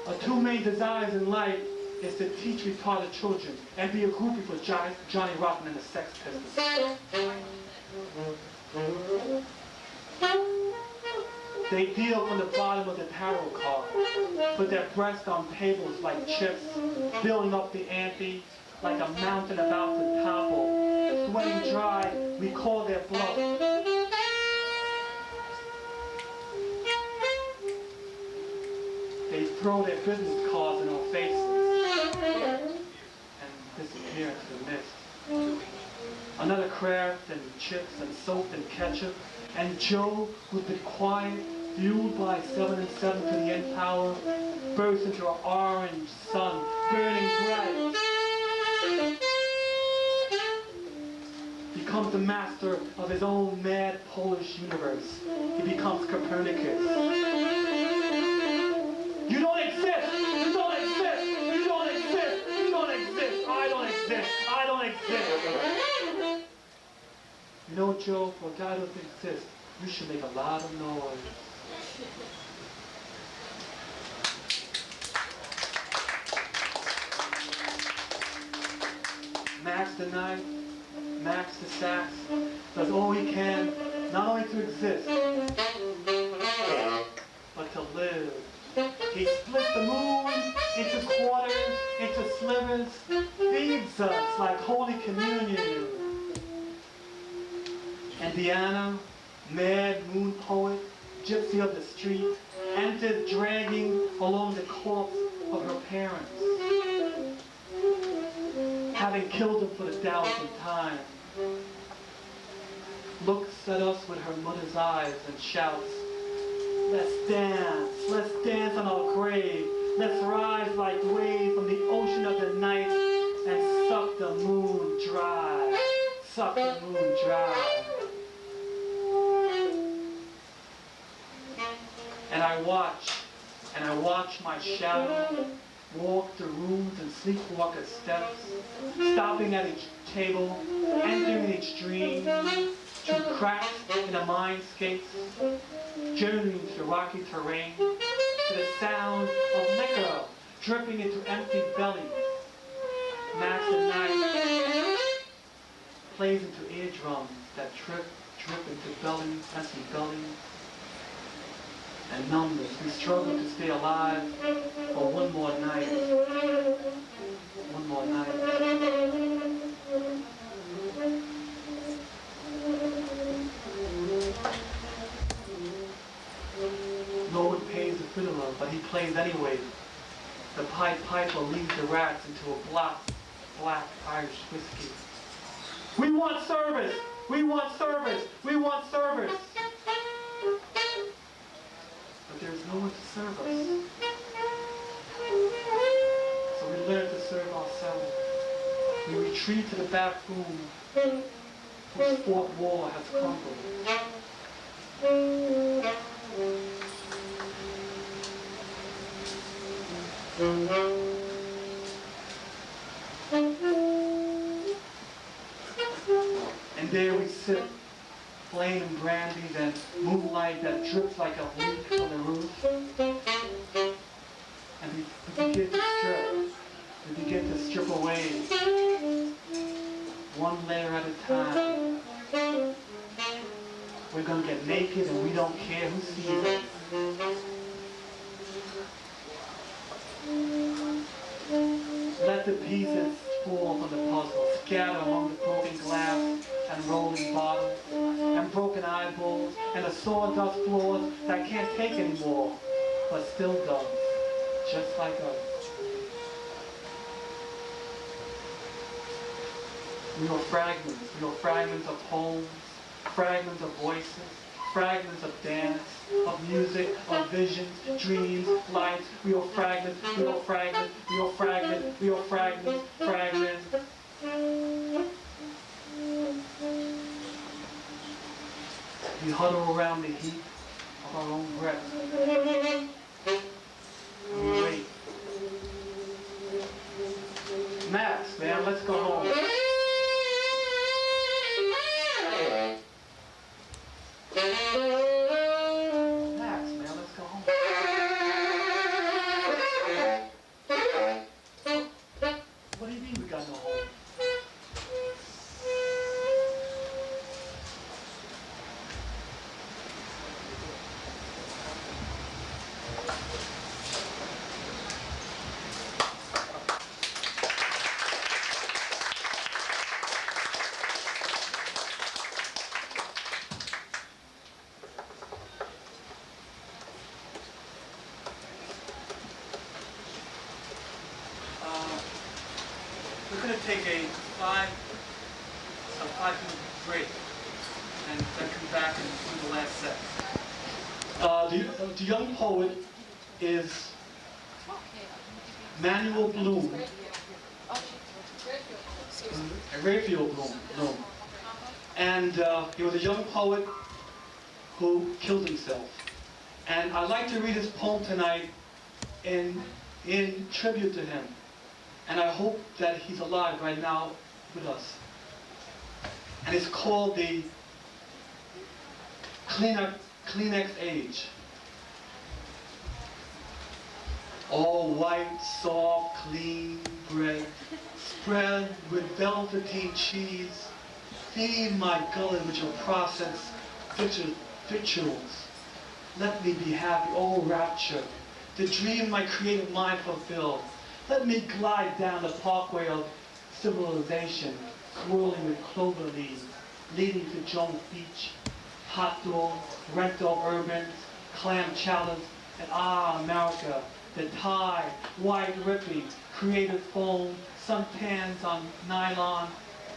Speaker 1: Her 2 main desires in life is to teach retarded children and be a groupie for Johnny Rotten and the Sex Pistols. They deal on the bottom of the tarot card, put their breast on tables like chips, building up the ante like a mountain about to topple. Sweating dry, we call their bluff. They throw their business cards in our faces and disappear into the mist. Another craft and chips and soap and ketchup, and Joe, who's been quiet, fueled by 7 and 7 to the end power, bursts into an orange sun, burning bright. Becomes the master of his own mad Polish universe. He becomes Copernicus. You don't exist! You don't exist! You don't exist! You don't exist! I don't exist! I don't exist! You know, Joe, for a guy who doesn't exist, you should make a lot of noise. Max the knife, Max the sax, does all he can, not only to exist, but to live. He splits the moon into quarters, into slivers, feeds us like Holy Communion. And Diana, mad moon poet, gypsy of the street, enters dragging along the corpse of her parents, having killed them for the 1,000th time. Looks at us with her mother's eyes and shouts, let's dance on our grave, let's rise like waves from the ocean of the night and suck the moon dry, suck the moon dry. And I watch my shadow walk the rooms and sleepwalk the steps, stopping at each table, entering each dream, through cracks in the mindscapes, journeying through rocky terrain, to the sound of liquor dripping into empty bellies. Max at night plays into eardrums that drip into bellies, empty bellies. And numbness, we struggle to stay alive for one more night. One more night. No one pays the fiddler, but he plays anyway. The Pied Piper leads the rats into a black Irish whiskey. We want service! We want service! We want service! But there's no one to serve us. So we learn to serve ourselves. We retreat to the back room whose fourth wall has crumbled. And there we sit, flame and brandies and moonlight that drips like a leak on the roof. And we begin to strip. We begin to strip away, one layer at a time. We're going to get naked and we don't care who sees us. Let the pieces fall from the puzzle, scatter among the broken glass and rolling bottles, and broken eyeballs, and the sawdust floors that can't take anymore, but still does, just like us. We are fragments of poems, fragments of voices, fragments of dance, of music, of visions, dreams, lights. We are fragments, we are fragments, we are fragments, we are fragments, fragments. We huddle around the heap of our own breath. And we wait. Max, man, let's go home. Max, man, let's go home. What do you mean we got no home? going to take a 5-minute break and then come back and do the last set. The young poet is Manuel Bloom, Raphael Bloom. And he was a young poet who killed himself. And I'd like to read his poem tonight in tribute to him. And I hope that he's alive right now with us. And it's called the Kleenex Age. All white, soft, clean bread, spread with velveteen cheese. Feed my gullet with your processed victuals. Let me be happy, oh rapture, the dream my creative mind fulfilled. Let me glide down the parkway of civilization, swirling with clover leaves, leading to Jones Beach, hot dogs, rent-dog urbans, clam chowders, and America, the Thai, white ripping, creative foam, suntans on nylon,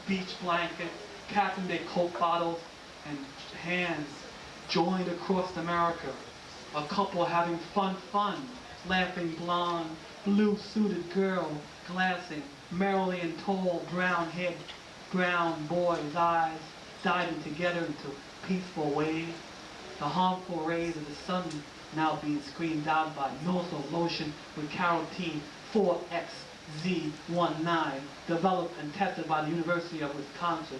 Speaker 1: beach blankets, Captain Day Coke bottles, and hands joined across America. A couple having fun, laughing blonde, blue-suited girl, glassing, merrily and tall, brown-haired, brown boys' eyes, diving together into peaceful waves. The harmful rays of the sun now being screened out by nozzle lotion with carotene 4XZ19, developed and tested by the University of Wisconsin.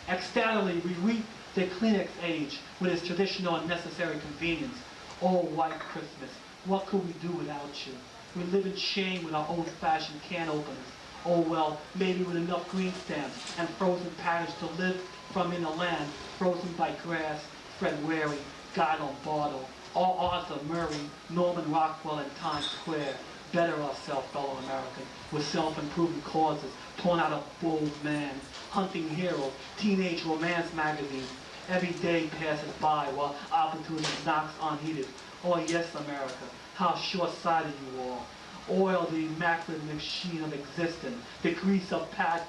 Speaker 1: Ecstatically, we reap the Kleenex age with its traditional and necessary convenience. Oh, white Christmas, what could we do without you? We live in shame with our old-fashioned can openers. Oh well, maybe with enough green stamps and frozen patterns to live from in a land frozen by grass, Fred Wary, Guy Lombardo, all Arthur Murray, Norman Rockwell, and Times Square. Better ourselves, fellow Americans, with self-improving causes, torn out of bold man, hunting heroes, teenage romance magazines. Every day passes by while opportunity knocks unheeded. Oh yes, America, how short-sighted you are. Oil the immaculate machine of existence, the grease of past,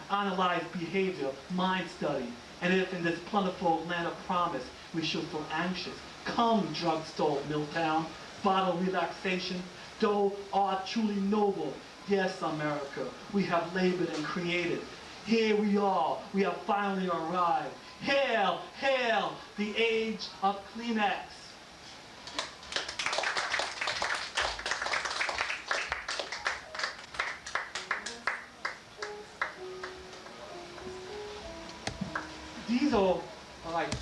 Speaker 1: analyze behavior, mind study. And if in this plentiful land of promise we should feel anxious, come drugstore Milltown, bottle relaxation, though art truly noble. Yes, America, we have labored and created. Here we are, we have finally arrived. Hail, hail, the age of Kleenex. These are like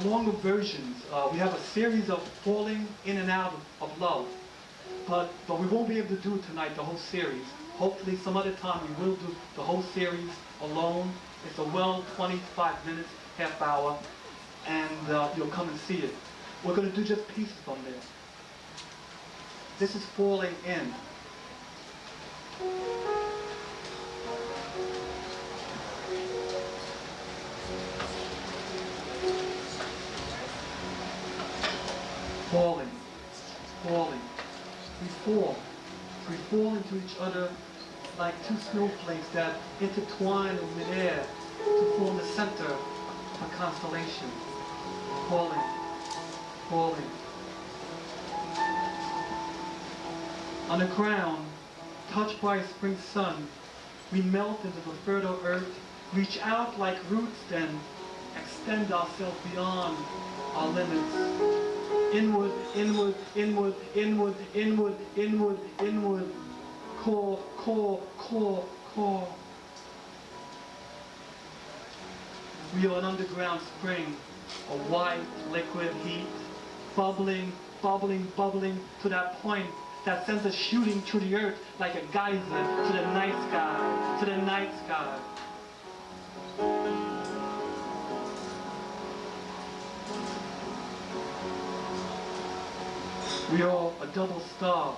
Speaker 1: longer versions. We have a series of falling in and out of love. But we won't be able to do tonight the whole series. Hopefully some other time we will do the whole series alone. It's a 25 minutes, half hour, and you'll come and see it. We're going to do just pieces from there. This is Falling In. Falling, falling. We fall into each other like two snowflakes that intertwine in midair to form the center of a constellation. Falling, falling. On the ground, touched by a spring sun, we melt into the fertile earth, reach out like roots, then extend ourselves beyond our limits. Inward, inward, inward, inward, inward, inward, inward. Core, core, core, core. We are an underground spring, a white liquid heat, bubbling, bubbling, bubbling to that point that sends us shooting through the earth like a geyser to the night sky, to the night sky. We are a double star,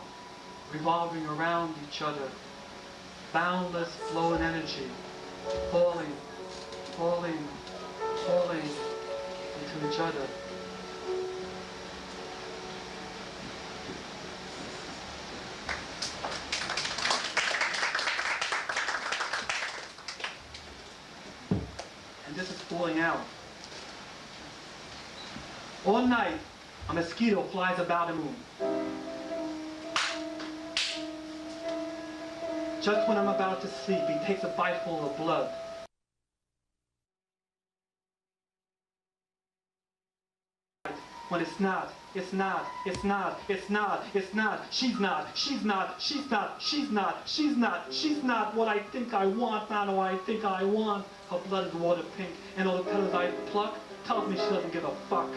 Speaker 1: revolving around each other, boundless flowing energy, falling, falling, falling into each other. out. All night, a mosquito flies about the moon. Just when I'm about to sleep, he takes a bite-full of blood. When it's not, she's not, she's not, what I think I want, not what I think I want. Her blood is water pink, and all the petals I pluck tells me she doesn't give a fuck.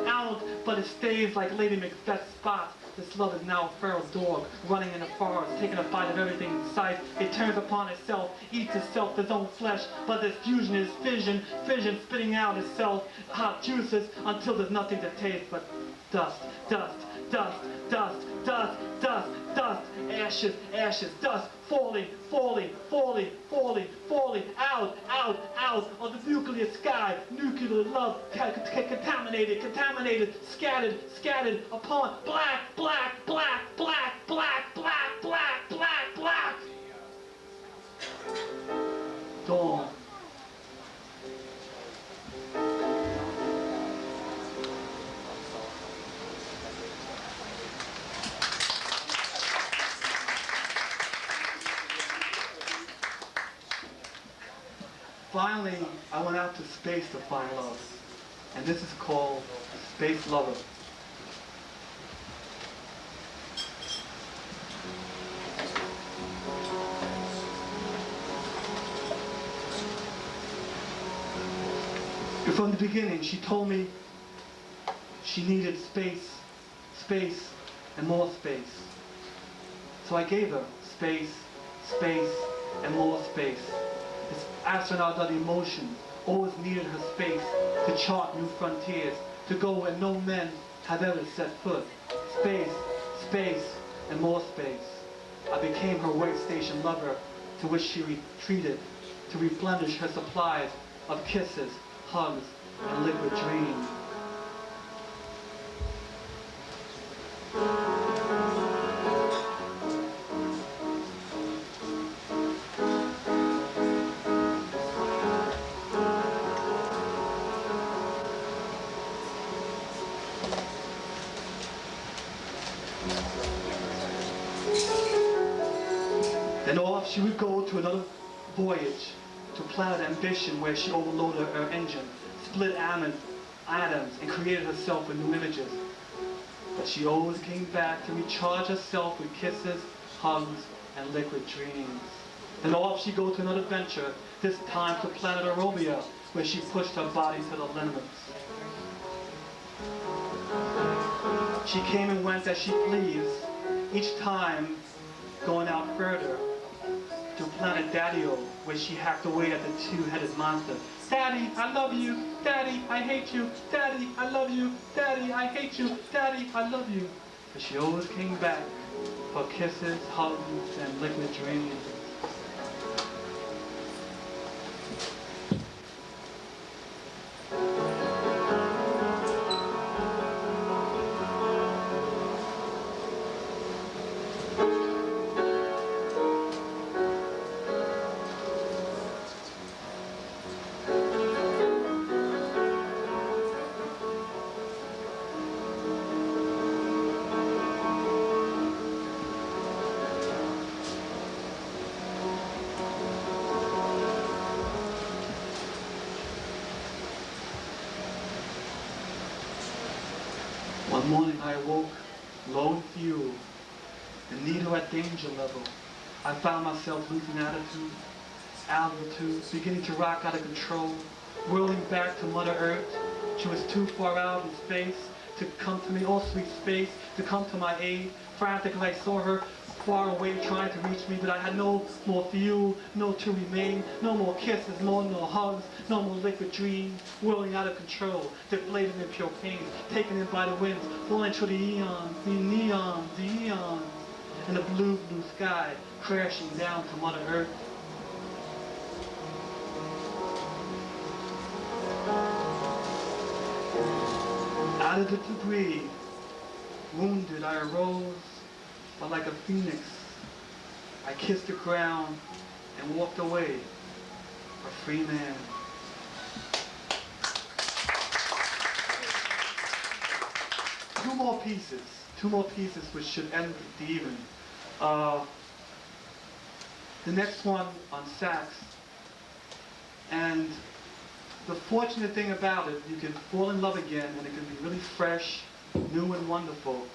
Speaker 1: Out, but it stays like Lady Macbeth's spot. This love is now a feral dog, running in the forest, taking a bite of everything in sight. It turns upon itself, eats itself, its own flesh, but this fusion is fission, spitting out itself, hot juices, until there's nothing to taste but dust, ashes, dust, falling, out of the nuclear sky, nuclear love, contaminated, scattered upon black. Dawn. Finally, I went out to space to find love, and this is called Space Lover. From the beginning, she told me she needed space, and more space. So I gave her space, and more space. This astronaut of emotion always needed her space to chart new frontiers, to go where no men have ever set foot. Space, and more space. I became her workstation lover, to which she retreated, to replenish her supplies of kisses, hugs, and liquid dreams. Then off she would go to another voyage, to planet ambition, where she overloaded her engine, split atoms, and created herself with new images. But she always came back to recharge herself with kisses, hugs, and liquid dreams. Then off she go to another venture, this time to planet Arabia, where she pushed her body to the limits. She came and went as she pleased, each time going out further, to planet Daddy-O, where she hacked away at the two-headed monster. Daddy, I love you. Daddy, I hate you. Daddy, I love you. Daddy, I hate you. Daddy, I love you. But she always came back for kisses, hugs, and liquid dreams. One morning I awoke, low in fuel, the needle at danger level. I found myself losing altitude, beginning to rock out of control, whirling back to Mother Earth. She was too far out in space to come to me, oh sweet space, to come to my aid. Frantically I saw her far away trying to reach me, but I had no more fuel, no to remain, no more kisses, no hugs, no more liquid dreams, whirling out of control, deflated in pure pain, taken in by the winds, falling through the eons, the eons, and the blue sky, crashing down to Mother Earth. Out of the debris, wounded, I arose, but like a phoenix, I kissed the ground, and walked away a free man. Two more pieces which should end the evening. The next one on sax, and the fortunate thing about it, you can fall in love again, and it can be really fresh, new and wonderful,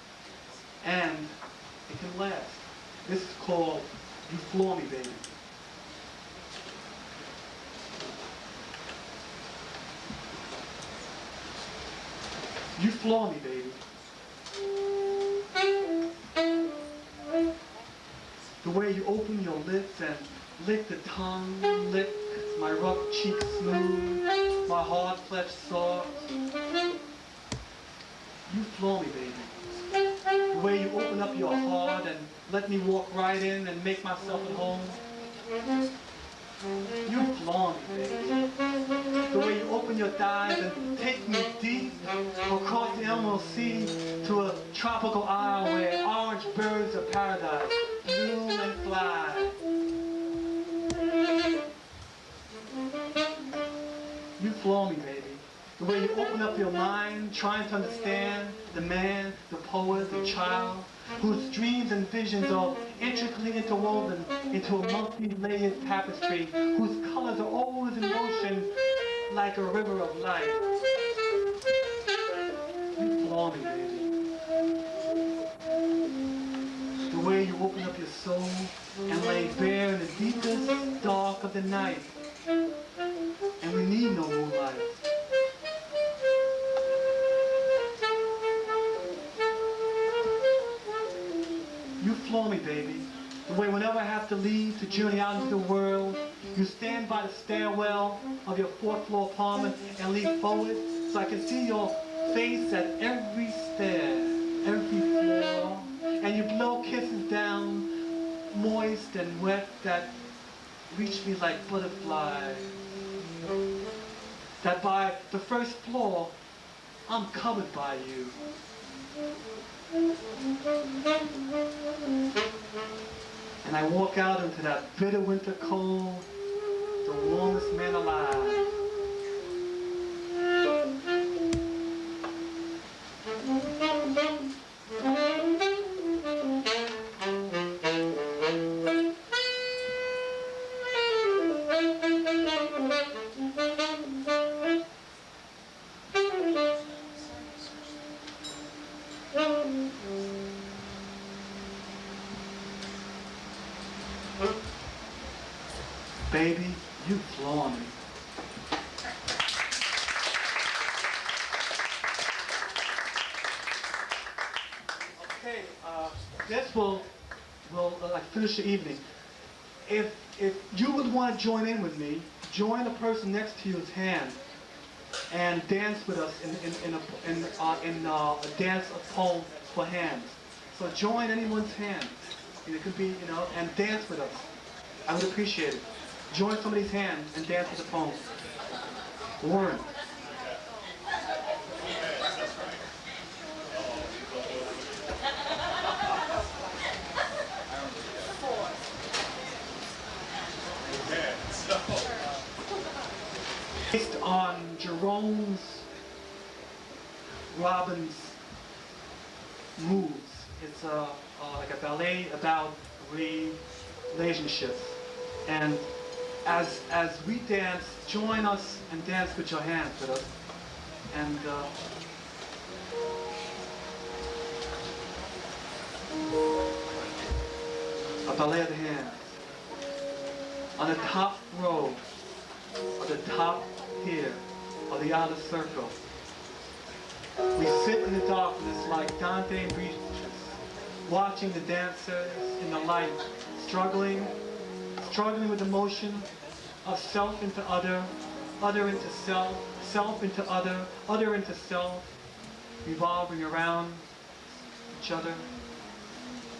Speaker 1: and it can last. This is called You Floor Me, Baby. You floor me, baby. The way you open your lips and lick the tongue, lick my rough cheeks smooth, my hard flesh soft. You floor me, baby. The way you open up your heart and let me walk right in and make myself at home. You floor me, baby. The way you open your thighs and take me deep across the Emerald Sea to a tropical isle where orange birds of paradise bloom and fly. You floor me, baby. The way you open up your mind, trying to understand the man, the poet, the child, whose dreams and visions are intricately interwoven into a multi-layered tapestry, whose colors are always in motion like a river of light. You floor me, baby. The way you open up your soul and lay bare in the deepest dark of the night. And we need no moonlight. You floor me, baby. The way whenever I have to leave to journey out into the world, you stand by the stairwell of your fourth floor apartment and lean forward so I can see your face at every stair, every floor, and you blow kisses down, moist and wet, that reach me like butterflies. That by the first floor, I'm covered by you. And I walk out into that bitter winter cold, the warmest man alive. Baby, you floor me. Okay, this will like finish the evening. If you would want to join in with me, join the person next to you's hand and dance with us in a dance of poem for hands. So join anyone's hand. It could be, and dance with us. I would appreciate it. Join somebody's hand and dance with the poem. Warren. Based on Jerome Robbins' moves. It's like a ballet about relationships. And as we dance, join us and dance with your hands with us. And a ballet of the hands. On the top row, or the top here, or the outer circle, we sit in the darkness like Dante and Beatrice, watching the dancers in the light, struggling with the motion of self into other, other into self, self into other, other into self, revolving around each other,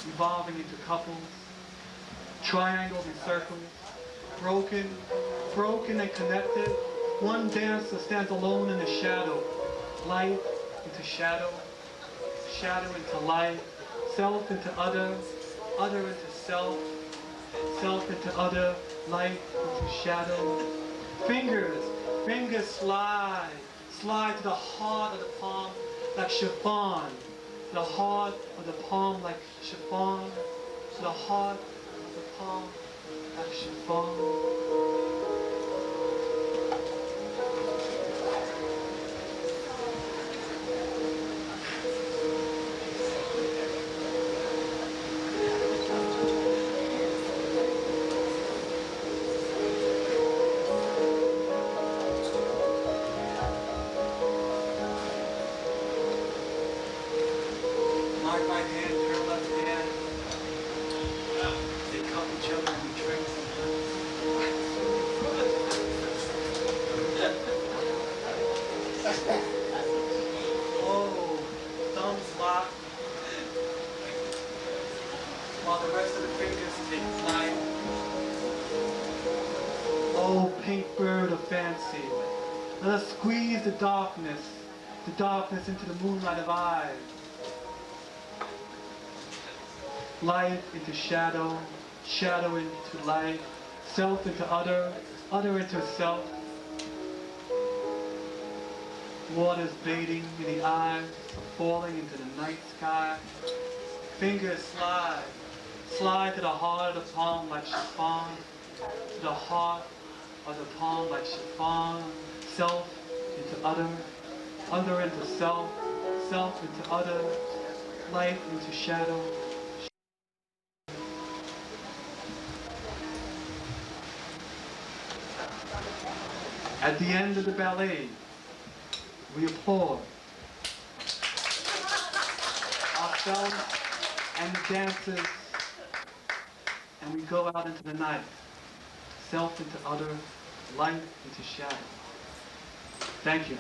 Speaker 1: evolving into couples, triangles and circles, broken and connected. One dancer stands alone in the shadow, light into shadow, shadow into light, self into other, other into self, self into other, light into shadow. Fingers slide to the heart of the palm like chiffon. The heart of the palm like chiffon. The heart of the palm like chiffon. Let us squeeze the darkness into the moonlight of eyes. Light into shadow, shadow into light, self into other, other into self. Waters bathing in the eyes, falling into the night sky. Fingers slide to the heart of the palm like chiffon, to the heart of the palm like chiffon. Self into other, other into self, self into other, light into shadow. At the end of the ballet, we applaud ourselves and the dancers, and we go out into the night, self into other, light into shadow. Thank you.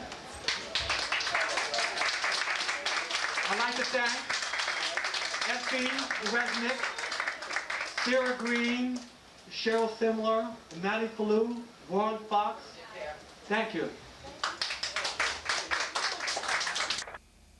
Speaker 1: I'd like to thank Ephie, Resnick, Greene, Sheryl, Simler, Matty Blue, Warren Fox. Thank you.